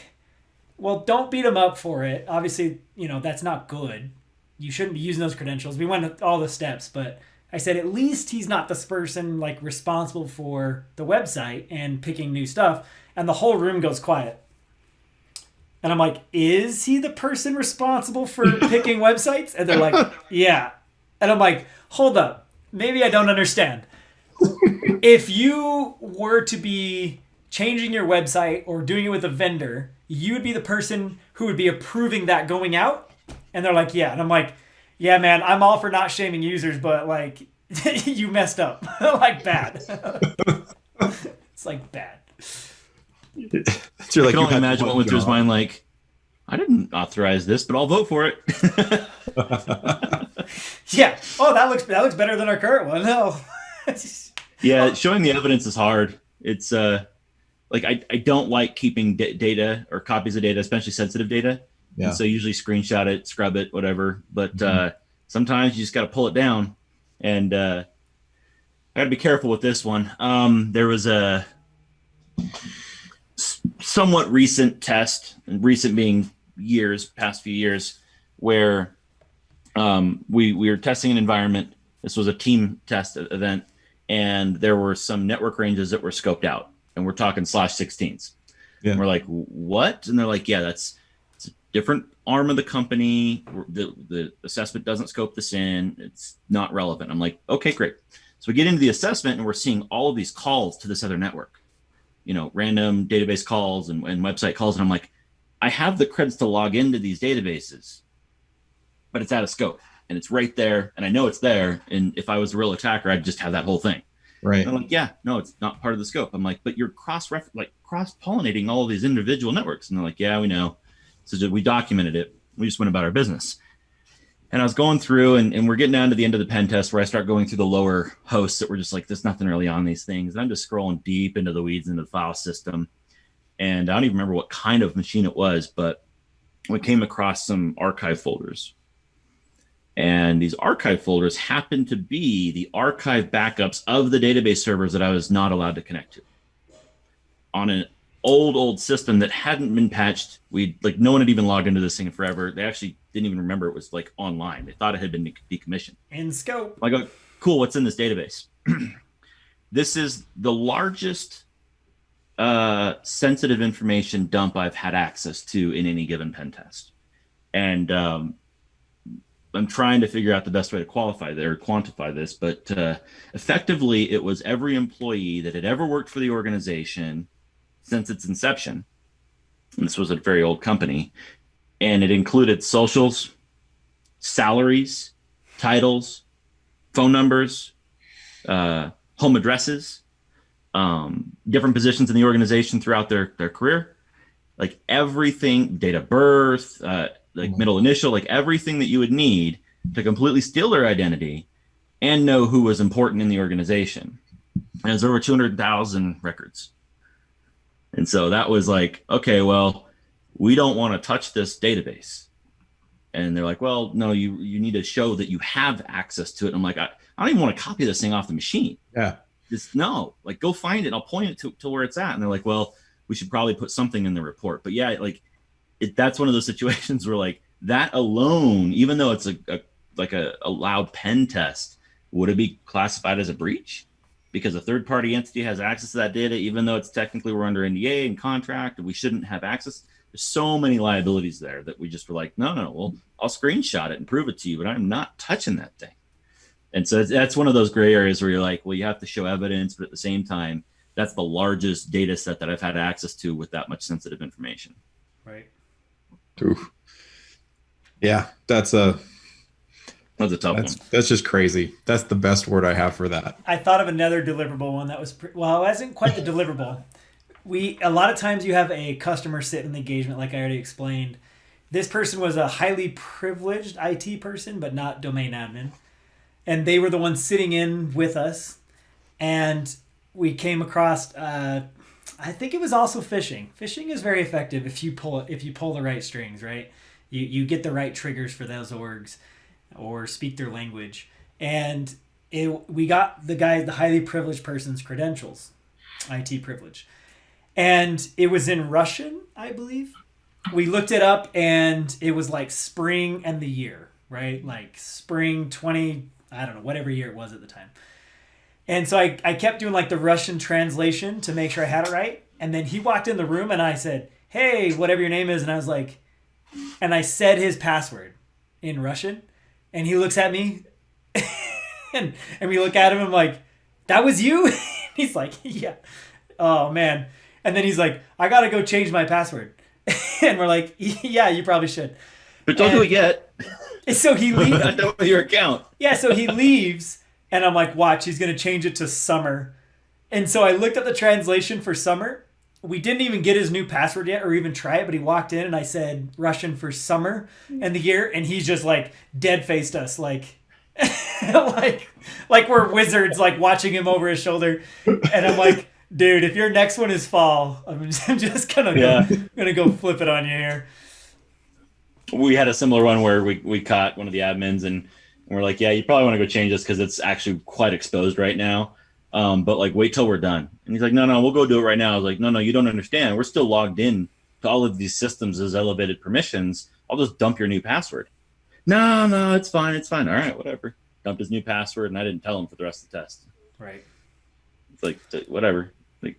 well, don't beat them up for it. Obviously, that's not good. You shouldn't be using those credentials. We went all the steps, but I said at least he's not this person like responsible for the website and picking new stuff. And the whole room goes quiet. And I'm like, is he the person responsible for picking websites? And they're like, yeah. And I'm like, hold up. Maybe I don't understand. If you were to be changing your website or doing it with a vendor, you would be the person who would be approving that going out. And they're like, yeah. And I'm like, yeah, man, I'm all for not shaming users, but like, you messed up. Like, bad. It's like bad. I can only imagine what went through his mind, like, I didn't authorize this, but I'll vote for it. Yeah. Oh, that looks better than our current one. No. Yeah, showing the evidence is hard. It's like I don't like keeping data or copies of data, especially sensitive data. Yeah. And so usually screenshot it, scrub it, whatever. But sometimes you just got to pull it down. And I got to be careful with this one. There was a somewhat recent test, and recent being past few years, where we were testing an environment. This was a team test event, and there were some network ranges that were scoped out, and we're talking /16s. Yeah. And we're like, what? And they're like, yeah, it's a different arm of the company. The assessment doesn't scope this in. It's not relevant. I'm like, okay, great. So we get into the assessment, and we're seeing all of these calls to this other network, random database calls and website calls. And I'm like, I have the credits to log into these databases, but it's out of scope, and it's right there. And I know it's there. And if I was a real attacker, I'd just have that whole thing. Right. And I'm like, yeah, no, it's not part of the scope. I'm like, but you're cross-pollinating all of these individual networks. And they're like, yeah, we know. So we documented it. We just went about our business. And I was going through, and we're getting down to the end of the pen test where I start going through the lower hosts that were just like, there's nothing really on these things. And I'm just scrolling deep into the weeds into the file system. And I don't even remember what kind of machine it was, but we came across some archive folders. And these archive folders happened to be the archive backups of the database servers that I was not allowed to connect to on an old system that hadn't been patched. No one had even logged into this thing forever. They actually didn't even remember it was like online. They thought it had been decommissioned. In scope. I go, cool, what's in this database? This is the largest sensitive information dump I've had access to in any given pen test. And I'm trying to figure out the best way to quantify this, but effectively it was every employee that had ever worked for the organization since its inception. And this was a very old company, and it included socials, salaries, titles, phone numbers, home addresses, different positions in the organization throughout their career, like everything, date of birth, middle initial, like everything that you would need to completely steal their identity and know who was important in the organization. And there's over 200,000 records. And so that was like, okay, well, we don't want to touch this database. And they're like, well, no, you need to show that you have access to it. And I'm like, I don't even want to copy this thing off the machine. Yeah. Just no, like go find it. I'll point it to where it's at. And they're like, well, we should probably put something in the report. But yeah, like that's one of those situations where like that alone, even though it's a loud pen test, would it be classified as a breach? Because a third party entity has access to that data, even though it's technically we're under NDA and contract and we shouldn't have access. There's so many liabilities there that we just were like, no, well, I'll screenshot it and prove it to you, but I'm not touching that thing. And so that's one of those gray areas where you're like, well, you have to show evidence, but at the same time, that's the largest data set that I've had access to with that much sensitive information. Right. Oof. Yeah, that's a tough one. That's just crazy. That's the best word I have for that. I thought of another deliverable one that was it wasn't quite the deliverable. A lot of times you have a customer sit in the engagement, like I already explained. This person was a highly privileged IT person, but not domain admin. And they were the ones sitting in with us. And we came across, I think it was also phishing. Phishing is very effective if you pull the right strings, right? You get the right triggers for those orgs or speak their language. And we got the highly privileged person's credentials, IT privilege. And it was in Russian, I believe. We looked it up and it was like spring and the year, right? Like spring 20, I don't know, whatever year it was at the time. And so I kept doing like the Russian translation to make sure I had it right. And then he walked in the room and I said, hey, whatever your name is. And I was like, and I said his password in Russian. And he looks at me and we look at him. I'm like, that was you? He's like, yeah. Oh, man. And then he's like, I got to go change my password. And we're like, yeah, you probably should. But don't do it yet. So he leaves. Not done with your account. Yeah, so he leaves, and I'm like, watch, he's going to change it to summer. And so I looked at the translation for summer. We didn't even get his new password yet or even try it, but he walked in and I said Russian for summer and the year, and he's just like dead-faced us, like like we're wizards, like watching him over his shoulder. And I'm like, dude, if your next one is fall, I'm just gonna go flip it on you here. We had a similar one where we caught one of the admins and we're like, yeah, you probably want to go change this because it's actually quite exposed right now. But like, wait till we're done. And he's like, no, we'll go do it right now. I was like, no, you don't understand. We're still logged in to all of these systems as elevated permissions. I'll just dump your new password. No, it's fine. All right, whatever. Dumped his new password, and I didn't tell him for the rest of the test. Right. It's like, whatever. Like,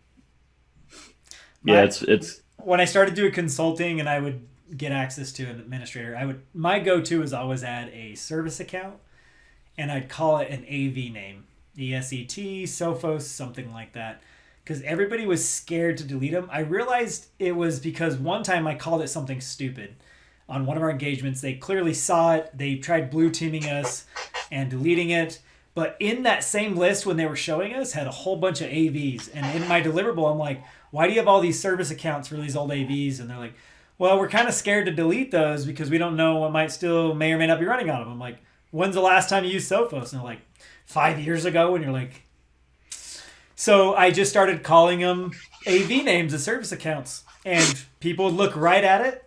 yeah, it's. When I started doing consulting and I would get access to an administrator, my go-to is always add a service account, and I'd call it an AV name. ESET, Sophos, something like that. Because everybody was scared to delete them. I realized it was because one time I called it something stupid. On one of our engagements, they clearly saw it. They tried blue teaming us and deleting it. But in that same list, when they were showing us, had a whole bunch of AVs. And in my deliverable, I'm like, why do you have all these service accounts for these old AVs? And they're like, well, we're kind of scared to delete those because we don't know what may or may not be running on them. I'm like, when's the last time you used Sophos? And they're like, 5 years ago. And you're like, so I just started calling them AV names as service accounts, and people would look right at it.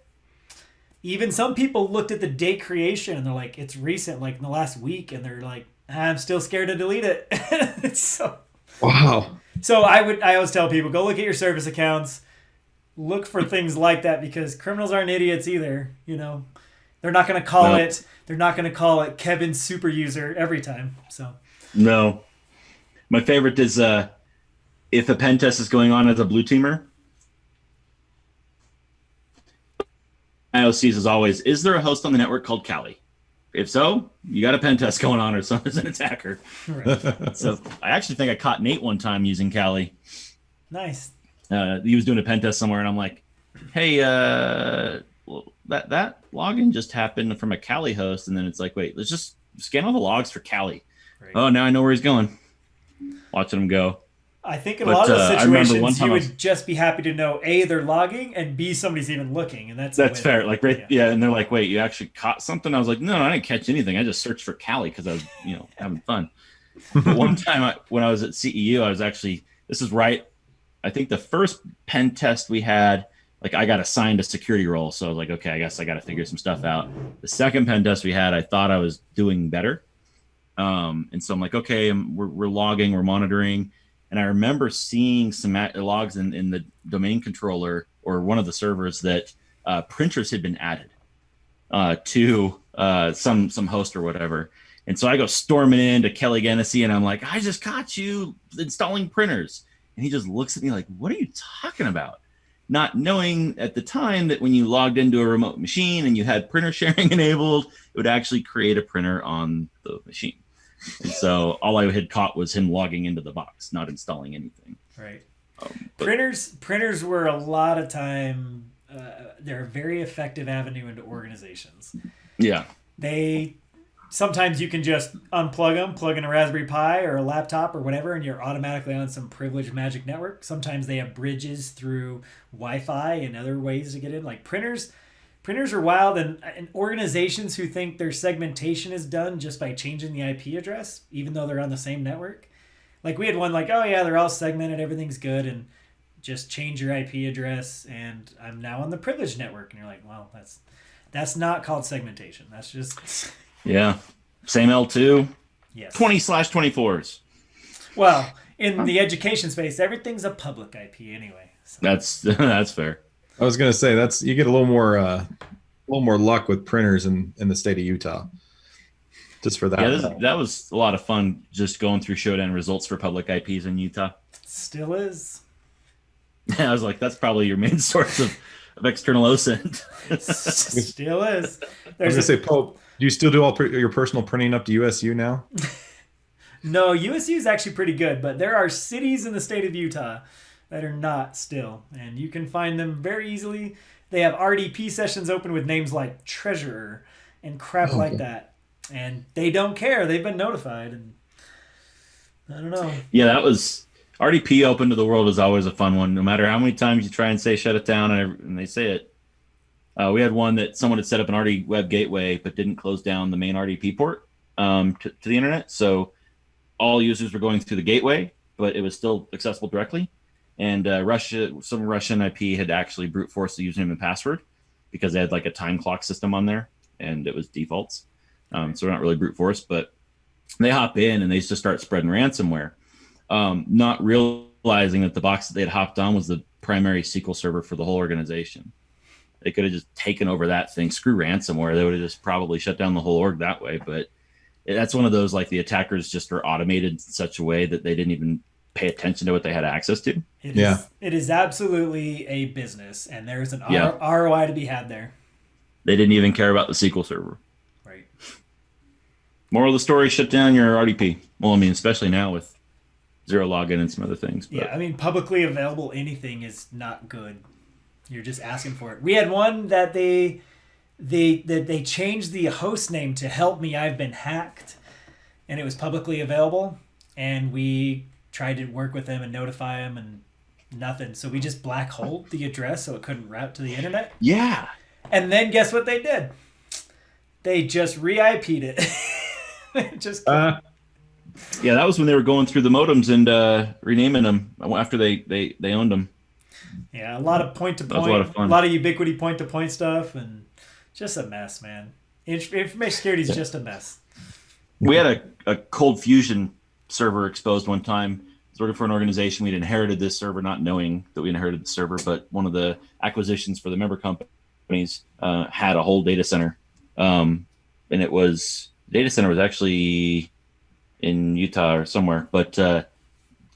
Even some people looked at the date creation and they're like, it's recent, like in the last week. And they're like, I'm still scared to delete it. Wow. So I always tell people, go look at your service accounts, look for things like that, because criminals aren't idiots either. You know, they're not going to call it. They're not going to call it Kevin's super user every time. So. No. My favorite is if a pen test is going on as a blue teamer, IOCs is always, is there a host on the network called Kali? If so, you got a pen test going on or someone's an attacker. Right. So I actually think I caught Nate one time using Kali. Nice. He was doing a pen test somewhere and I'm like, hey, that login just happened from a Kali host. And then it's like, wait, let's just scan all the logs for Kali. Right. Oh, now I know where he's going. Watching him go. I think in a lot of those situations, you would just be happy to know, A, they're logging, and B, somebody's even looking. And that's fair. Like, yeah. And they're like, wait, you actually caught something? I was like, no, I didn't catch anything. I just searched for Kali because I was, having fun. But one time when I was at CEU, I was actually, this is right, I think the first pen test we had, like I got assigned a security role. So I was like, okay, I guess I got to figure some stuff out. The second pen test we had, I thought I was doing better. And so I'm like, okay, we're logging, we're monitoring. And I remember seeing some logs in the domain controller or one of the servers that printers had been added to some host or whatever. And so I go storming into Kelly Genesee and I'm like, I just caught you installing printers. And he just looks at me like, what are you talking about? Not knowing at the time that when you logged into a remote machine and you had printer sharing enabled, it would actually create a printer on the machine. And so all I had caught was him logging into the box, not installing anything. Right. Printers were a lot of time, they're a very effective avenue into organizations. Yeah. Sometimes you can just unplug them, plug in a Raspberry Pi or a laptop or whatever, and you're automatically on some privileged magic network. Sometimes they have bridges through Wi-Fi and other ways to get in. Like printers are wild, and organizations who think their segmentation is done just by changing the IP address, even though they're on the same network. Like we had one like, oh yeah, they're all segmented, everything's good, and just change your IP address, and I'm now on the privileged network. And you're like, well, that's not called segmentation. That's just... Yeah. Same L2. Yes. 20/24s. Well, in the education space, everything's a public IP anyway. So. That's fair. I was gonna say you get a little more luck with printers in the state of Utah. Just for that. Yeah, that was a lot of fun just going through Showdown results for public IPs in Utah. Still is. I was like, that's probably your main source of external OSINT. Still is. I was gonna say, Pope, do you still do all your personal printing up to USU now? No, USU is actually pretty good, but there are cities in the state of Utah that are not still. And you can find them very easily. They have RDP sessions open with names like Treasurer and crap like that. And they don't care. They've been notified. And I don't know. Yeah, that was RDP open to the world is always a fun one. No matter how many times you try and say shut it down, and they say it. We had one that someone had set up an RD web gateway, but didn't close down the main RDP port to the internet. So all users were going through the gateway, but it was still accessible directly. And some Russian IP had actually brute forced the username and password because they had like a time clock system on there, and it was defaults. So not really brute force, but they hop in and they just start spreading ransomware, not realizing that the box that they had hopped on was the primary SQL server for the whole organization. They could have just taken over that thing, screw ransomware. They would have just probably shut down the whole org that way. But that's one of those, like, the attackers just are automated in such a way that they didn't even pay attention to what they had access to. It is absolutely a business, and there's an ROI to be had there. They didn't even care about the SQL server. Right. Moral of the story, shut down your RDP. Well, I mean, especially now with zero login and some other things. But. Yeah, I mean, publicly available anything is not good. You're just asking for it. We had one that they changed the host name to "Help Me, I've Been Hacked," and it was publicly available. And we tried to work with them and notify them, and nothing. So we just black holed the address so it couldn't route to the internet. Yeah. And then guess what they did? They just re-IP'd it. Yeah, that was when they were going through the modems and renaming them after they owned them. Yeah, a lot of point-to-point, a lot of Ubiquity point-to-point stuff, and just a mess, man. Information security is just a mess. We had a Cold Fusion server exposed one time. I was working for an organization. We'd inherited this server, not knowing that we inherited the server, but one of the acquisitions for the member companies had a whole data center. And data center was actually in Utah or somewhere, but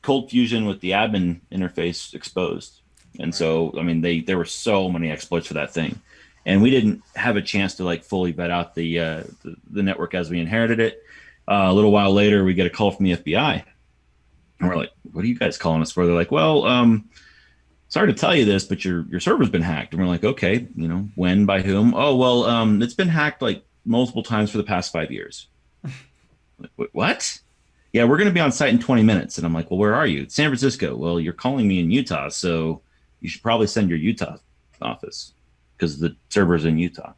Cold Fusion with the admin interface exposed. And so, I mean, there were so many exploits for that thing, and we didn't have a chance to like fully vet out the network as we inherited it. A little while later, we get a call from the FBI, and we're like, "What are you guys calling us for?" They're like, "Well, sorry to tell you this, but your server's been hacked." And we're like, "Okay, when, by whom?" "Oh, well, it's been hacked like multiple times for the past 5 years." Like, what? "Yeah, we're going to be on site in 20 minutes. And I'm like, "Well, where are you?" "San Francisco." "Well, you're calling me in Utah, so you should probably send your Utah office because the server's in Utah."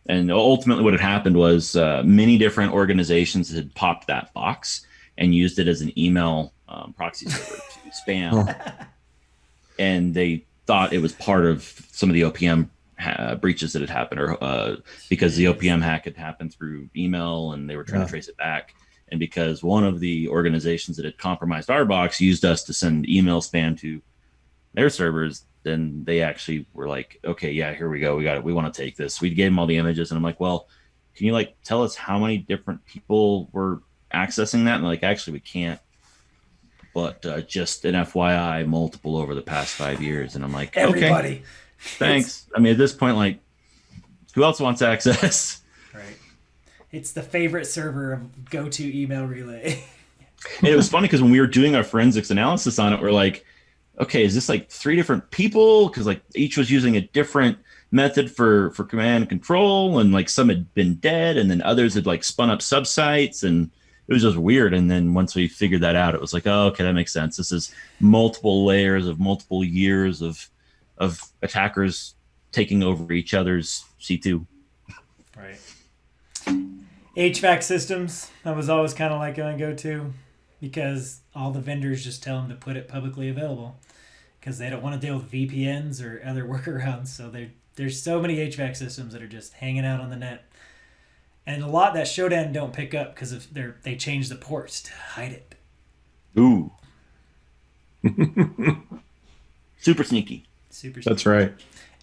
And ultimately what had happened was many different organizations had popped that box and used it as an email proxy server to spam. And they thought it was part of some of the OPM breaches that had happened, or because the OPM hack had happened through email and they were trying to trace it back. And because one of the organizations that had compromised our box used us to send email spam to their servers, then they actually were like, "Okay, yeah, here we go. We want to take this." We gave them all the images, and I'm like, "Well, can you tell us how many different people were accessing that?" And actually, we can't. But just an FYI, multiple over the past 5 years. And I'm like, everybody. Okay, thanks. I mean, at this point, who else wants access? Right. It's the favorite server of go-to email relay. And it was funny because when we were doing our forensics analysis on it, we're like, okay, is this 3 different people? Because each was using a different method for command and control, and some had been dead, and then others had spun up subsites, and it was just weird. And then once we figured that out, it was like, oh, okay, that makes sense. This is multiple layers of multiple years of attackers taking over each other's C2. Right. HVAC systems, that was always kind of a go-to, because all the vendors just tell them to put it publicly available because they don't want to deal with VPNs or other workarounds. So there's so many HVAC systems that are just hanging out on the net. And a lot that Shodan don't pick up because they change the ports to hide it. Ooh. Super sneaky. Super sneaky. That's right.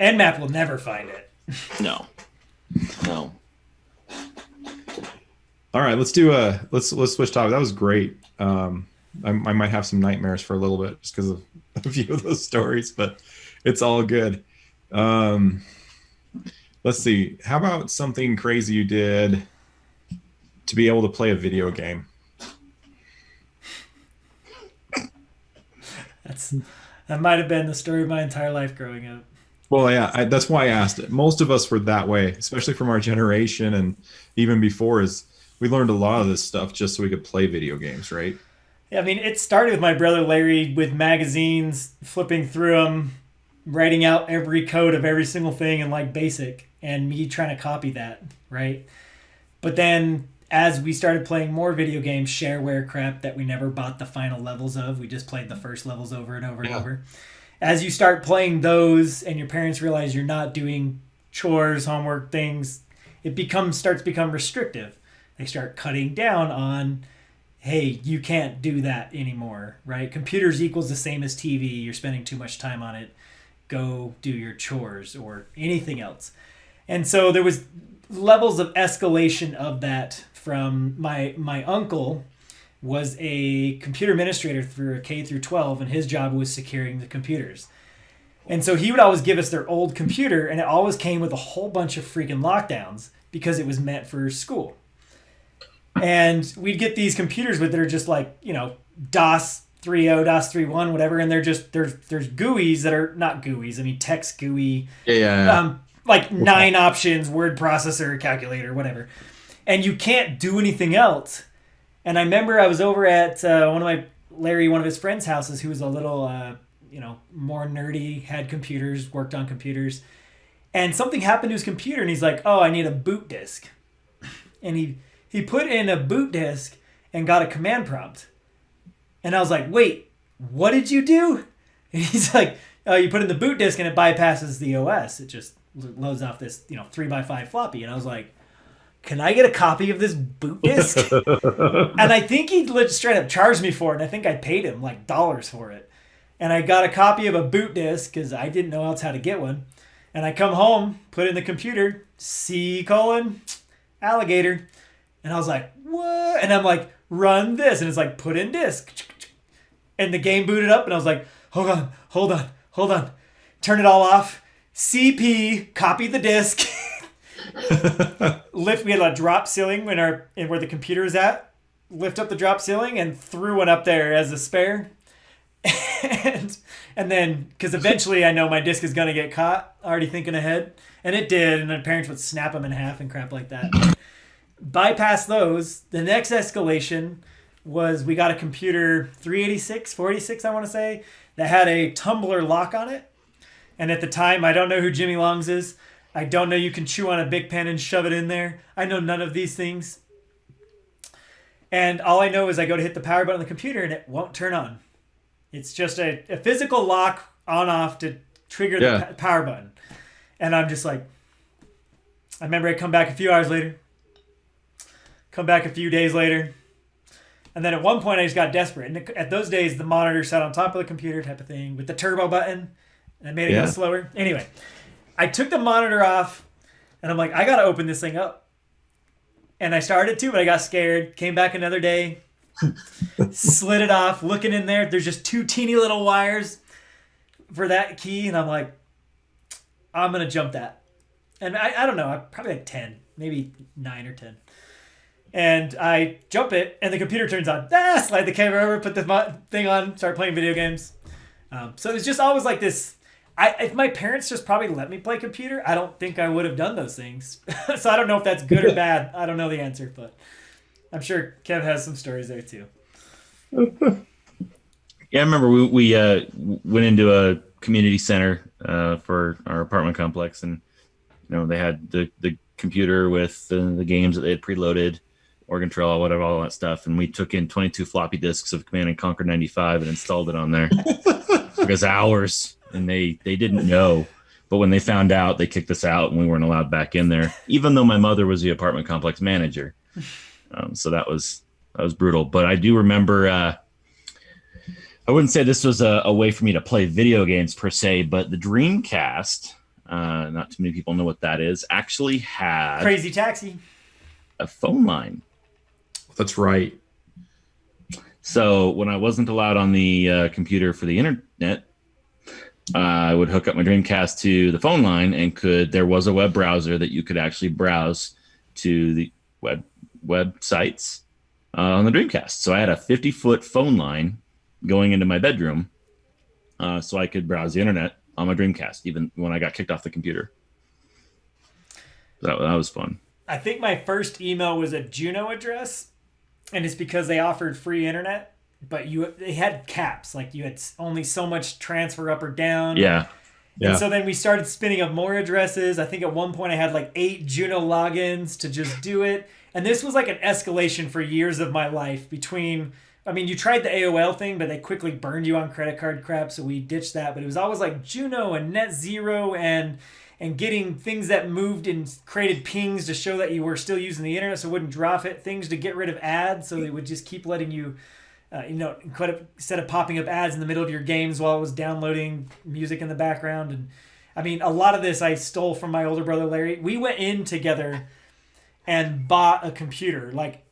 Nmap will never find it. No. All right, let's switch topics. That was great. I might have some nightmares for a little bit just because of a few of those stories, but it's all good. Let's see. How about something crazy you did to be able to play a video game? That might have been the story of my entire life growing up. Well, yeah, that's why I asked it. Most of us were that way, especially from our generation and even before, is we learned a lot of this stuff just so we could play video games, right? Yeah, I mean, it started with my brother Larry with magazines, flipping through them, writing out every code of every single thing in like BASIC, and me trying to copy that, right? But then as we started playing more video games, shareware crap that we never bought the final levels of, we just played the first levels over and over and Yeah. over. As you start playing those and your parents realize you're not doing chores, homework, things, it starts to become restrictive. They start cutting down on, hey, you can't do that anymore, right? Computers equals the same as TV. You're spending too much time on it. Go do your chores or anything else. And so there was levels of escalation of that from my uncle was a computer administrator for K through 12, and his job was securing the computers. And so he would always give us their old computer, and it always came with a whole bunch of freaking lockdowns because it was meant for school. And we'd get these computers that are just like, DOS 3.0, DOS 3.1, whatever, and they're just there's GUIs that are not GUIs. I mean, text GUI, Yeah. like 9 options, word processor, calculator, whatever. And you can't do anything else. And I remember I was over at one of his friends' houses, who was a little, more nerdy, had computers, worked on computers. And something happened to his computer, and he's like, oh, I need a boot disk. And he put in a boot disk and got a command prompt. And I was like, wait, what did you do? And he's like, oh, you put in the boot disk and it bypasses the OS. It just loads off this, 3x5 floppy. And I was like, can I get a copy of this boot disk? And I think he straight up charged me for it. And I think I paid him like dollars for it. And I got a copy of a boot disk because I didn't know else how to get one. And I come home, put in the computer, C:alligator. And I was like, what? And I'm like, run this. And it's like, put in disk. And the game booted up. And I was like, hold on. Turn it all off. CP, copy the disk. We had a drop ceiling where the computer is at. Lift up the drop ceiling and threw one up there as a spare. and then, because eventually I know my disc is going to get caught, already thinking ahead. And it did. And my parents would snap them in half and crap like that. Bypass those. The next escalation was we got a computer 486, I want to say, that had a tumbler lock on it. And at the time, I don't know who Jimmy Longs is. I don't know you can chew on a Big Pen and shove it in there. I know none of these things. And all I know is I go to hit the power button on the computer and it won't turn on. It's just a physical lock on-off to trigger the power button. And I'm just like, I remember I come back a few hours later, come back a few days later. And then at one point I just got desperate. And at those days, the monitor sat on top of the computer type of thing with the turbo button. And it made it go slower. Anyway, I took the monitor off and I'm like, I got to open this thing up. And I started to, but I got scared. Came back another day, slid it off, looking in there. There's just 2 teeny little wires for that key. And I'm like, I'm going to jump that. And I don't know, I'm probably like 10, maybe 9 or 10. And I jump it, and the computer turns on. Slide the camera over, put the thing on, start playing video games. So it was just always like this. If my parents just probably let me play computer, I don't think I would have done those things. So I don't know if that's good or bad. I don't know the answer, but I'm sure Kev has some stories there too. Yeah, I remember we went into a community center for our apartment complex, and they had the computer with the games that they had preloaded, Oregon Trail, whatever, all that stuff, and we took in 22 floppy disks of Command and Conquer 95 and installed it on there. It took us hours, and they didn't know, but when they found out, they kicked us out, and we weren't allowed back in there, even though my mother was the apartment complex manager. So that was brutal. But I do remember. I wouldn't say this was a way for me to play video games per se, but the Dreamcast, not too many people know what that is, actually had Crazy Taxi, a phone line. That's right. So when I wasn't allowed on the computer for the internet, I would hook up my Dreamcast to the phone line, and there was a web browser that you could actually browse to the websites on the Dreamcast. So I had a 50-foot phone line going into my bedroom so I could browse the internet on my Dreamcast, even when I got kicked off the computer. That was fun. I think my first email was a Juno address, and it's because they offered free internet, but they had caps. Like you had only so much transfer up or down. Yeah. And so then we started spinning up more addresses. I think at one point I had like 8 Juno logins to just do it. And this was like an escalation for years of my life between, I mean, you tried the AOL thing, but they quickly burned you on credit card crap, so we ditched that. But it was always like Juno and Net Zero and getting things that moved and created pings to show that you were still using the internet so it wouldn't drop it. Things to get rid of ads so they would just keep letting you, instead of popping up ads in the middle of your games while it was downloading music in the background. And I mean, a lot of this I stole from my older brother, Larry. We went in together and bought a computer, like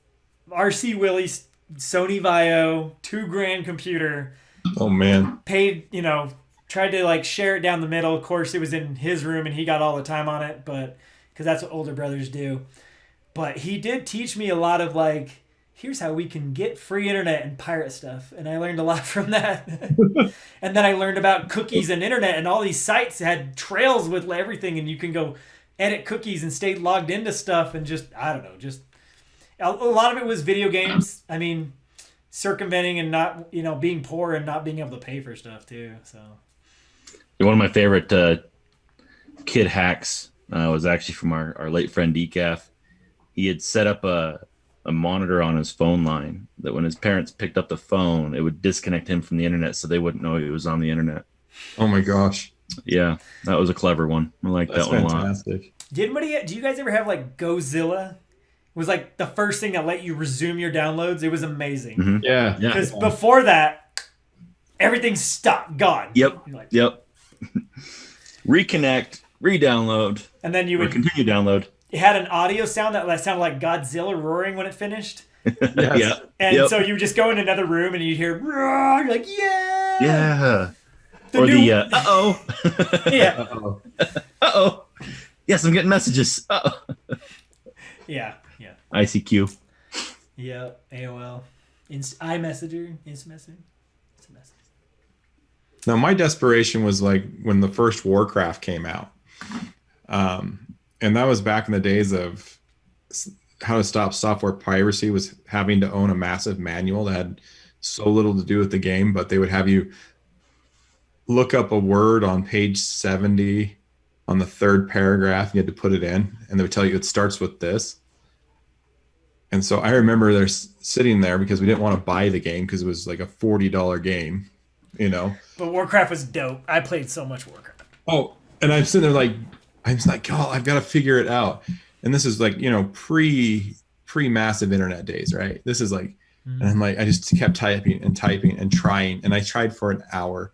RC Willie's Sony Vaio, $2,000 computer. Oh man. Paid, tried to like share it down the middle. Of course, it was in his room and he got all the time on it, but because that's what older brothers do. But he did teach me a lot of like, here's how we can get free internet and pirate stuff. And I learned a lot from that. And then I learned about cookies and internet, and all these sites had trails with everything, and you can go edit cookies and stay logged into stuff and just, I don't know, just a lot of it was video games. I mean, circumventing and not, being poor and not being able to pay for stuff too. So one of my favorite kid hacks was actually from our late friend Decaf. He had set up a monitor on his phone line that when his parents picked up the phone, it would disconnect him from the internet so they wouldn't know he was on the internet. Oh my gosh. Yeah, that was a clever one. I like that one fantastic. a lot. Do you guys ever have like Gozilla? It was like the first thing that let you resume your downloads. It was amazing. Mm-hmm. Yeah. Because before that, everything stopped, gone. Yep. Yep. Reconnect, re-download, and then you would continue download. It had an audio sound that sounded like Godzilla roaring when it finished. Yes. Yeah. And so you would just go in another room and you'd hear roar, you're like, yeah. Yeah. Yeah. Uh-oh. Uh-oh. Yes, I'm getting messages. Uh-oh. Yeah. ICQ. Yeah. AOL. iMessenger. Instant Messenger. No, my desperation was like when the first Warcraft came out. And that was back in the days of how to stop software piracy, was having to own a massive manual that had so little to do with the game, but they would have you look up a word on page 70 on the third paragraph, and you had to put it in, and they would tell you it starts with this. And so I remember they're sitting there because we didn't want to buy the game because it was like a $40 game, But Warcraft was dope. I played so much Warcraft. Oh, and I'm sitting there like, oh, I've got to figure it out. And this is like, pre massive internet days, right? This is like, and I'm like, I just kept typing and trying. And I tried for an hour,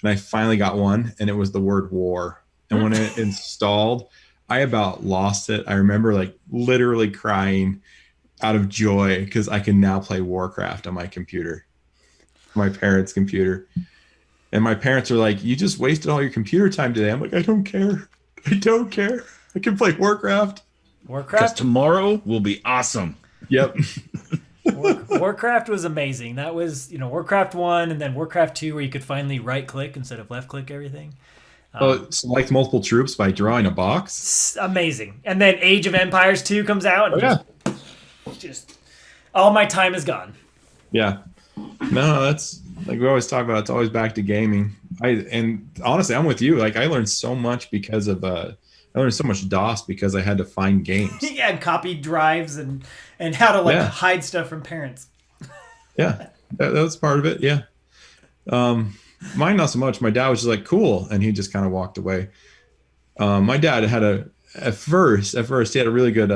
and I finally got one, and it was the word war. And when it installed, I about lost it. I remember like literally crying out of joy because I can now play Warcraft on my computer, my parents' computer. And my parents are like, you just wasted all your computer time today. I'm like, I don't care. I can play Warcraft. Because tomorrow will be awesome. Yep. Warcraft was amazing. That was, Warcraft 1 and then Warcraft 2 where you could finally right-click instead of left-click everything. Select multiple troops by drawing a box. Amazing. And then Age of Empires 2 comes out. And just all my time is gone. Yeah. No, that's like we always talk about. It's always back to gaming. And honestly, I'm with you. Like I learned so much because of I learned so much DOS because I had to find games. Yeah, and copy drives and how to hide stuff from parents. Yeah, that was part of it. Yeah. Mine not so much. My dad was just like cool, and he just kind of walked away. My dad had at first he had a really good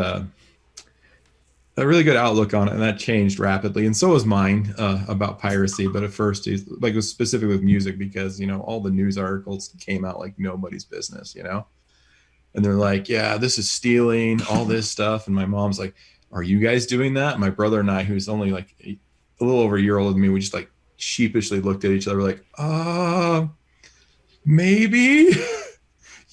outlook on it, and that changed rapidly, and so was mine about piracy. But at first he's like, it was specific with music because all the news articles came out like nobody's business, and they're like, yeah, this is stealing, all this stuff. And my mom's like, are you guys doing that? My brother and I, who's only like a little over a year older than me, we just like sheepishly looked at each other like, maybe.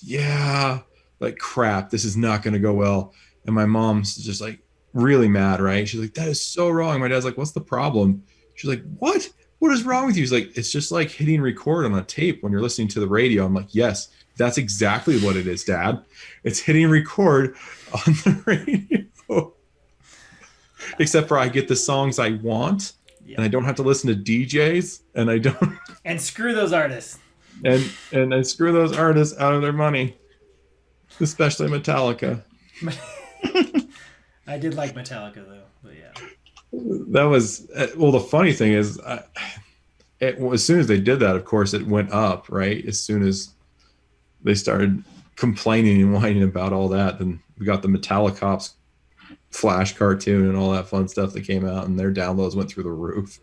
Yeah, like crap, this is not going to go well. And my mom's just like really mad, right? She's like, that is so wrong. My dad's like, what's the problem? She's like, what? what is wrong with you? He's like, it's just like hitting record on a tape when you're listening to the radio. I'm like, yes, that's exactly what it is, Dad. It's hitting record on the radio. Except for I get the songs I want, and I don't have to listen to DJs, and I don't. And screw those artists. And I screw those artists out of their money, especially Metallica. I did like Metallica though, but yeah. That was well. The funny thing is, as soon as they did that, of course, it went up. Right, as soon as they started complaining and whining about all that, then we got the Metallicops Flash cartoon and all that fun stuff that came out, and their downloads went through the roof.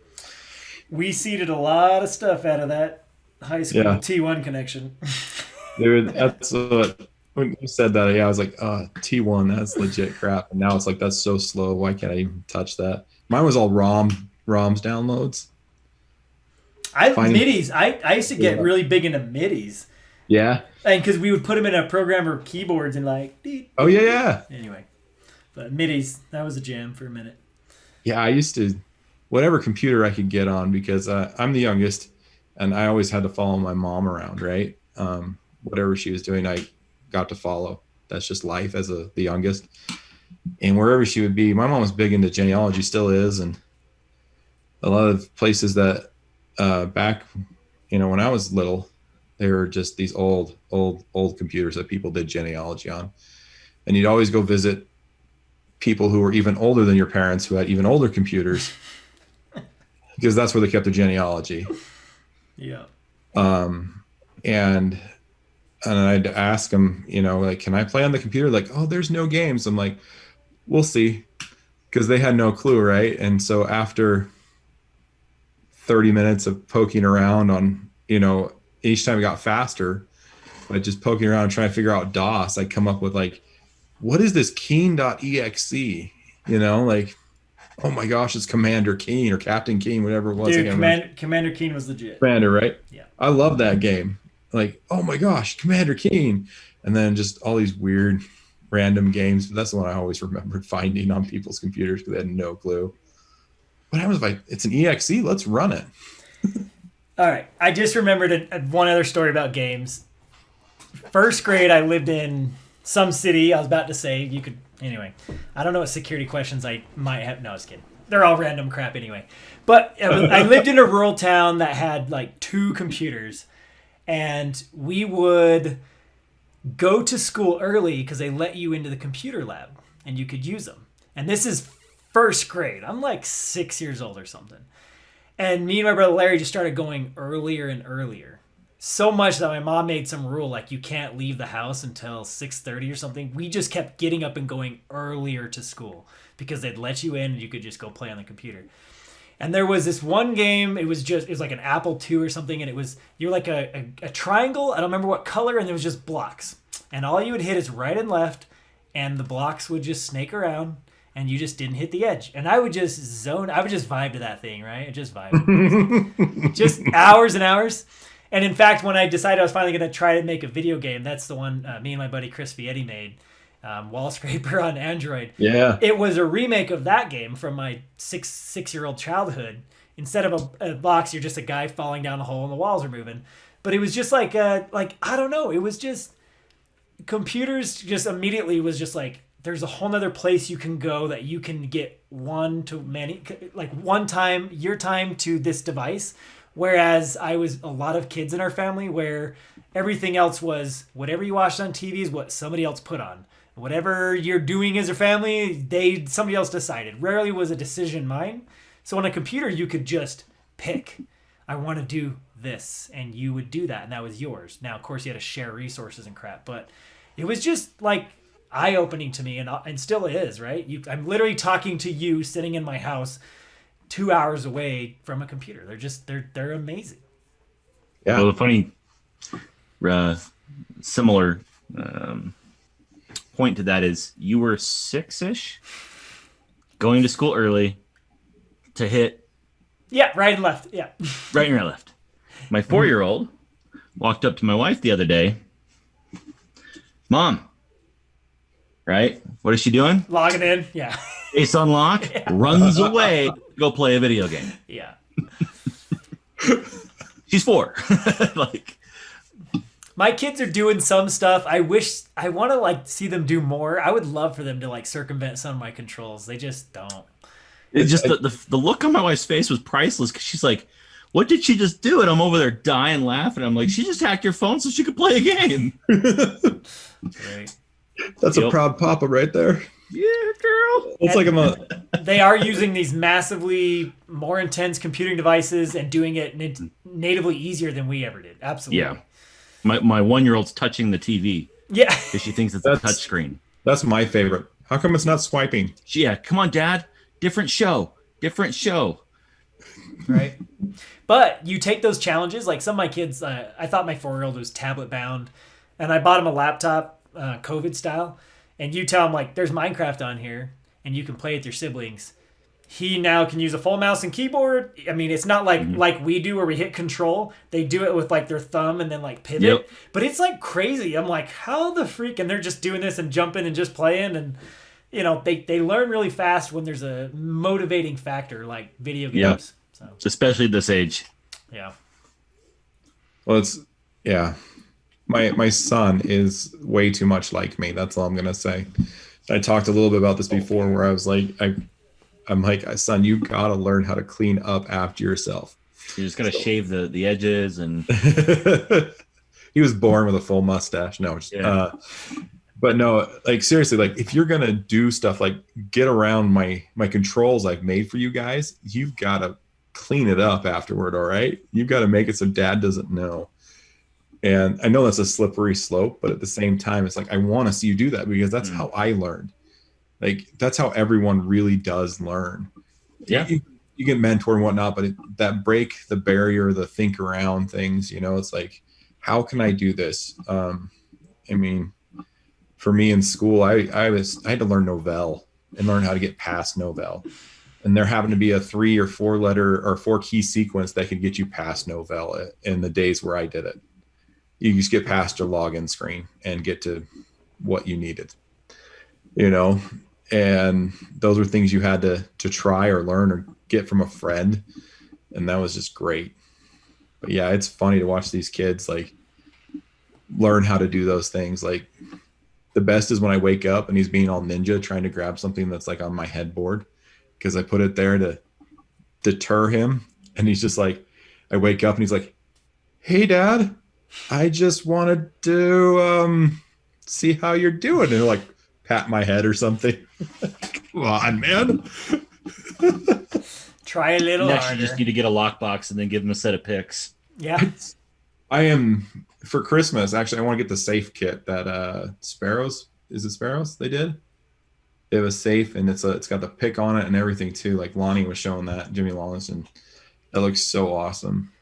We seeded a lot of stuff out of that high school T1 connection. Dude, that's what when you said that. Yeah, I was like, T1, that's legit crap. And now it's like, that's so slow. Why can't I even touch that? Mine was all ROMs downloads. MIDIs. I used to get really big into MIDIs. Yeah. And because we would put them in a programmer keyboards and like. Oh yeah. Anyway, but MIDIs, that was a jam for a minute. Yeah, I used to, whatever computer I could get on, because I'm the youngest, and I always had to follow my mom around, right? Whatever she was doing, I got to follow. That's just life as the youngest. And wherever she would be, my mom was big into genealogy, still is, and a lot of places that back, when I was little, they were just these old computers that people did genealogy on. And you'd always go visit people who were even older than your parents, who had even older computers, because that's where they kept their genealogy. Yeah. And I'd ask them, like, can I play on the computer? Like, oh, there's no games. I'm like, we'll see, because they had no clue, right? And so after 30 minutes of poking around on, each time it got faster, by just poking around and trying to figure out DOS, I'd come up with like, what is this Keen.exe? Like, oh my gosh, it's Commander Keen or Captain Keen, whatever it was. Dude, Commander Keen was legit. Commander, right? Yeah. I love that game. Like, oh my gosh, Commander Keen. And then just all these weird random games. But that's the one I always remembered finding on people's computers because they had no clue. What happens if it's an EXE? Let's run it. All right. I just remembered one other story about games. First grade, I lived in some city. I was about to say anyway. I don't know what security questions I might have. No, I was kidding. They're all random crap anyway. But I lived in a rural town that had like 2 computers. And we would go to school early because they let you into the computer lab and you could use them. And this is first grade. I'm like 6 years old or something. And me and my brother Larry just started going earlier and earlier. So much that my mom made some rule, like you can't leave the house until 6:30 or something. We just kept getting up and going earlier to school because they'd let you in and you could just go play on the computer. And there was this one game, it was like an Apple II or something, and you're like a triangle, I don't remember what color, and there was just blocks. And all you would hit is right and left, and the blocks would just snake around, and you just didn't hit the edge. And I would just vibe to that thing, right? Just vibe. Just hours and hours. And in fact, when I decided I was finally going to try to make a video game, that's the one me and my buddy Chris Vietti made, Wall Scraper on Android. Yeah. It was a remake of that game from my six-year-old childhood. Instead of a box, you're just a guy falling down a hole and the walls are moving. But it was just like I don't know. It was just computers just immediately was just like, there's a whole nother place you can go that you can get one time, your time to this device. Whereas I was a lot of kids in our family where everything else was whatever you watched on TV is what somebody else put on. Whatever you're doing as a family, somebody else decided. Rarely was a decision mine. So on a computer, you could just pick, I want to do this, and you would do that, and that was yours. Now, of course, you had to share resources and crap, but it was just like eye-opening to me, and still is, right? I'm literally talking to you sitting in my house 2 hours away from a computer. They're amazing. Yeah. Well, the funny, similar point to that is you were 6-ish, going to school early to hit. Yeah, right and left. Yeah. Right and right left. My 4-year-old walked up to my wife the other day. Mom, right? What is she doing? Logging in. Yeah. Face unlock, runs away, go play a video game. Yeah. She's 4. Like, My kids are doing some stuff. I want to like see them do more. I would love for them to like circumvent some of my controls. They just don't. it just the look on my wife's face was priceless because she's like, "What did she just do?" And I'm over there dying laughing. I'm like, "She just hacked your phone so she could play a game." Right. That's a proud papa right there. Yeah, girl. It's like They are using these massively more intense computing devices and doing it natively easier than we ever did. Absolutely. Yeah. My 1-year-old's touching the TV Yeah. because she thinks it's a touch screen. That's my favorite. How come it's not swiping? Yeah, come on, Dad. Different show. Right. But you take those challenges. Like some of my kids, I thought my 4-year-old was tablet bound, and I bought him a laptop, COVID style. And you tell him like, there's Minecraft on here, and you can play with your siblings. He now can use a full mouse and keyboard. I mean, it's not like we do where we hit control. They do it with like their thumb and then like pivot. Yep. But it's like crazy. I'm like, how the freak? And they're just doing this and jumping and just playing. And, you know, they learn really fast when there's a motivating factor like video games. Yep. So. Especially at this age. Yeah. Well, yeah. My son is way too much like me. That's all I'm going to say. I talked a little bit about this before where I was like, I'm like, son, you got to learn how to clean up after yourself. You're just going to shave the edges and... He was born with a full mustache. No, but no, like seriously, like if you're going to do stuff like get around my controls I've made for you guys, you've got to clean it up afterward. All right. You've got to make it so dad doesn't know. And I know that's a slippery slope, but at the same time, it's like, I want to see you do that because that's how I learned. Like, that's how everyone really does learn. Yeah. You get mentored and whatnot, but that break the barrier, the think around things, you know, it's like, how can I do this? I mean, for me in school, I had to learn Novell and learn how to get past Novell. And there happened to be a 3 or 4 letter or 4 key sequence that could get you past Novell in the days where I did it. You just get past your login screen and get to what you needed, you know, and those were things you had to try or learn or get from a friend. And that was just great. But yeah, it's funny to watch these kids like learn how to do those things. Like the best is when I wake up and he's being all ninja trying to grab something that's like on my headboard because I put it there to deter him. And he's just like, I wake up and he's like, "Hey, Dad, I just wanted to see how you're doing," and like pat my head or something. Come on, man. Try a little Next, harder. you just need to get a lockbox and then give them a set of picks. Yeah. I am for Christmas. Actually, I want to get the safe kit that Sparrows. Is it Sparrows? They did. They have a safe, and it's got the pick on it and everything too. Like Lonnie was showing that, Jimmy Lawless, and that looks so awesome.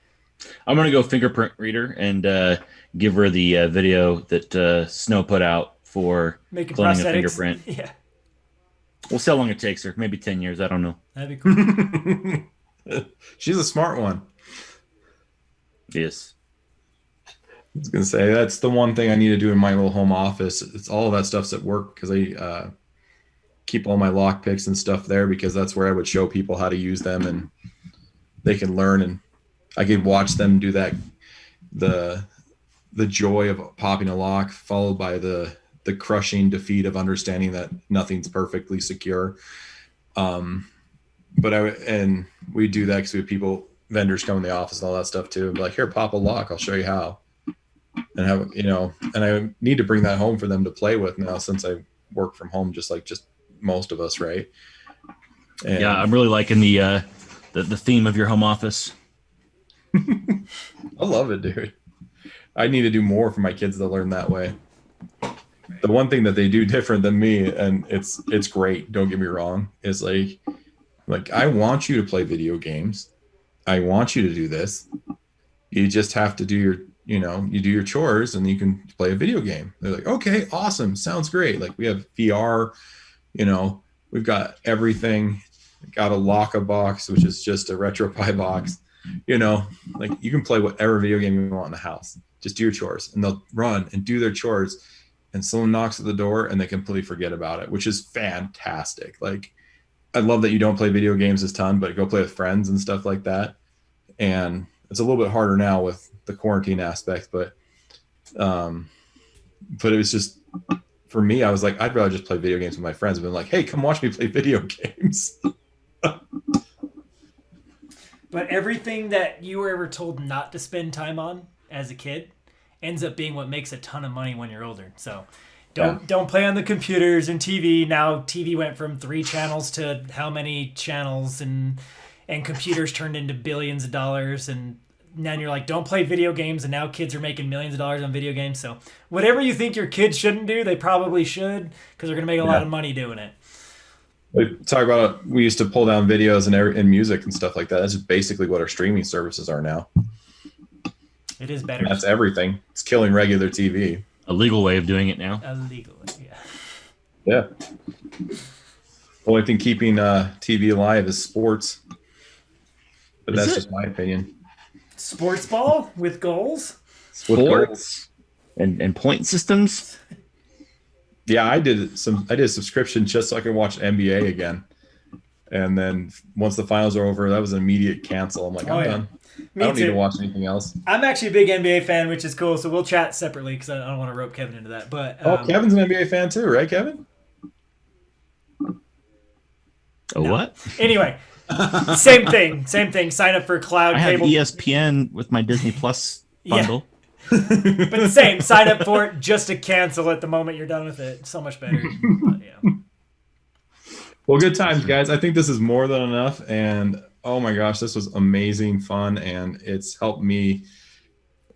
I'm going to go fingerprint reader and give her the video that Snow put out for Making cloning a prosthetics. fingerprint. Yeah. We'll see how long it takes her. Maybe 10 years. I don't know. That'd be cool. She's a smart one. Yes. I was going to say, that's the one thing I need to do in my little home office. It's all of that stuff's at work because I keep all my lock picks and stuff there because that's where I would show people how to use them and they can learn, and I could watch them do that, the joy of popping a lock followed by the crushing defeat of understanding that nothing's perfectly secure. But we do that because we have vendors come in the office and all that stuff too. And be like, "Here, pop a lock. I'll show you how." And have, you know, and I need to bring that home for them to play with now since I work from home, just most of us, right? And Yeah, I'm really liking the theme of your home office. I love it, dude. I need to do more for my kids to learn that way. The one thing that they do different than me, and it's great, don't get me wrong, is like I want you to play video games. I want you to do this. You just have to do you do your chores and you can play a video game. They're like, "Okay, awesome. Sounds great." Like we have VR, we've got everything. Got a Lock-a-Box, which is just a RetroPie box. Like you can play whatever video game you want in the house. Just do your chores, and they'll run and do their chores, and someone knocks at the door and they completely forget about it, which is fantastic. Like I love that you don't play video games a ton, but go play with friends and stuff like that. And It's a little bit harder now with the quarantine aspect, but it was just, for me, I was like, I'd rather just play video games with my friends. I've been like, hey, come watch me play video games. But everything that you were ever told not to spend time on as a kid ends up being what makes a ton of money when you're older. So don't play on the computers and TV. Now TV went from 3 channels to how many channels, and computers turned into billions of dollars, and then you're like, don't play video games, and now kids are making millions of dollars on video games. So whatever you think your kids shouldn't do, they probably should, because they're going to make a lot of money doing it. We talk about, we used to pull down videos and music and stuff like that. That's just basically what our streaming services are now. It is better. That's everything. It's killing regular TV. A legal way of doing it now. Illegally, yeah. Yeah. The only thing keeping TV alive is sports. But that's just my opinion. Sports ball with goals? Sports and point systems. Yeah, I did a subscription just so I could watch NBA again. And then once the finals are over, that was an immediate cancel. I'm like, I'm done. I don't need to watch anything else. I'm actually a big NBA fan, which is cool. So we'll chat separately because I don't want to rope Kevin into that. But Kevin's an NBA fan too, right, Kevin? What? Anyway, same thing. Sign up for cloud I have cable. ESPN with my Disney Plus bundle. Yeah. But the same. Sign up for it just to cancel it the moment you're done with it. So much better. But, yeah. Well, good times, guys. I think this is more than enough. And oh my gosh, this was amazing fun. And it's helped me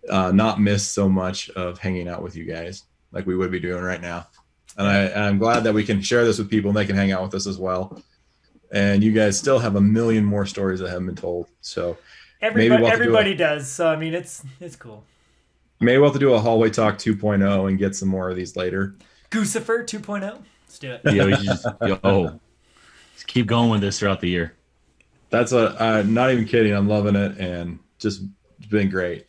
not miss so much of hanging out with you guys like we would be doing right now. And I'm glad that we can share this with people and they can hang out with us as well. And you guys still have a million more stories that haven't been told. So everybody does. So, I mean, it's cool. Maybe we'll have to do a Hallway Talk 2.0 and get some more of these later. Goosifer 2.0. Let's do it. Yeah, we just keep going with this throughout the year. That's what, not even kidding. I'm loving it, and just it's been great.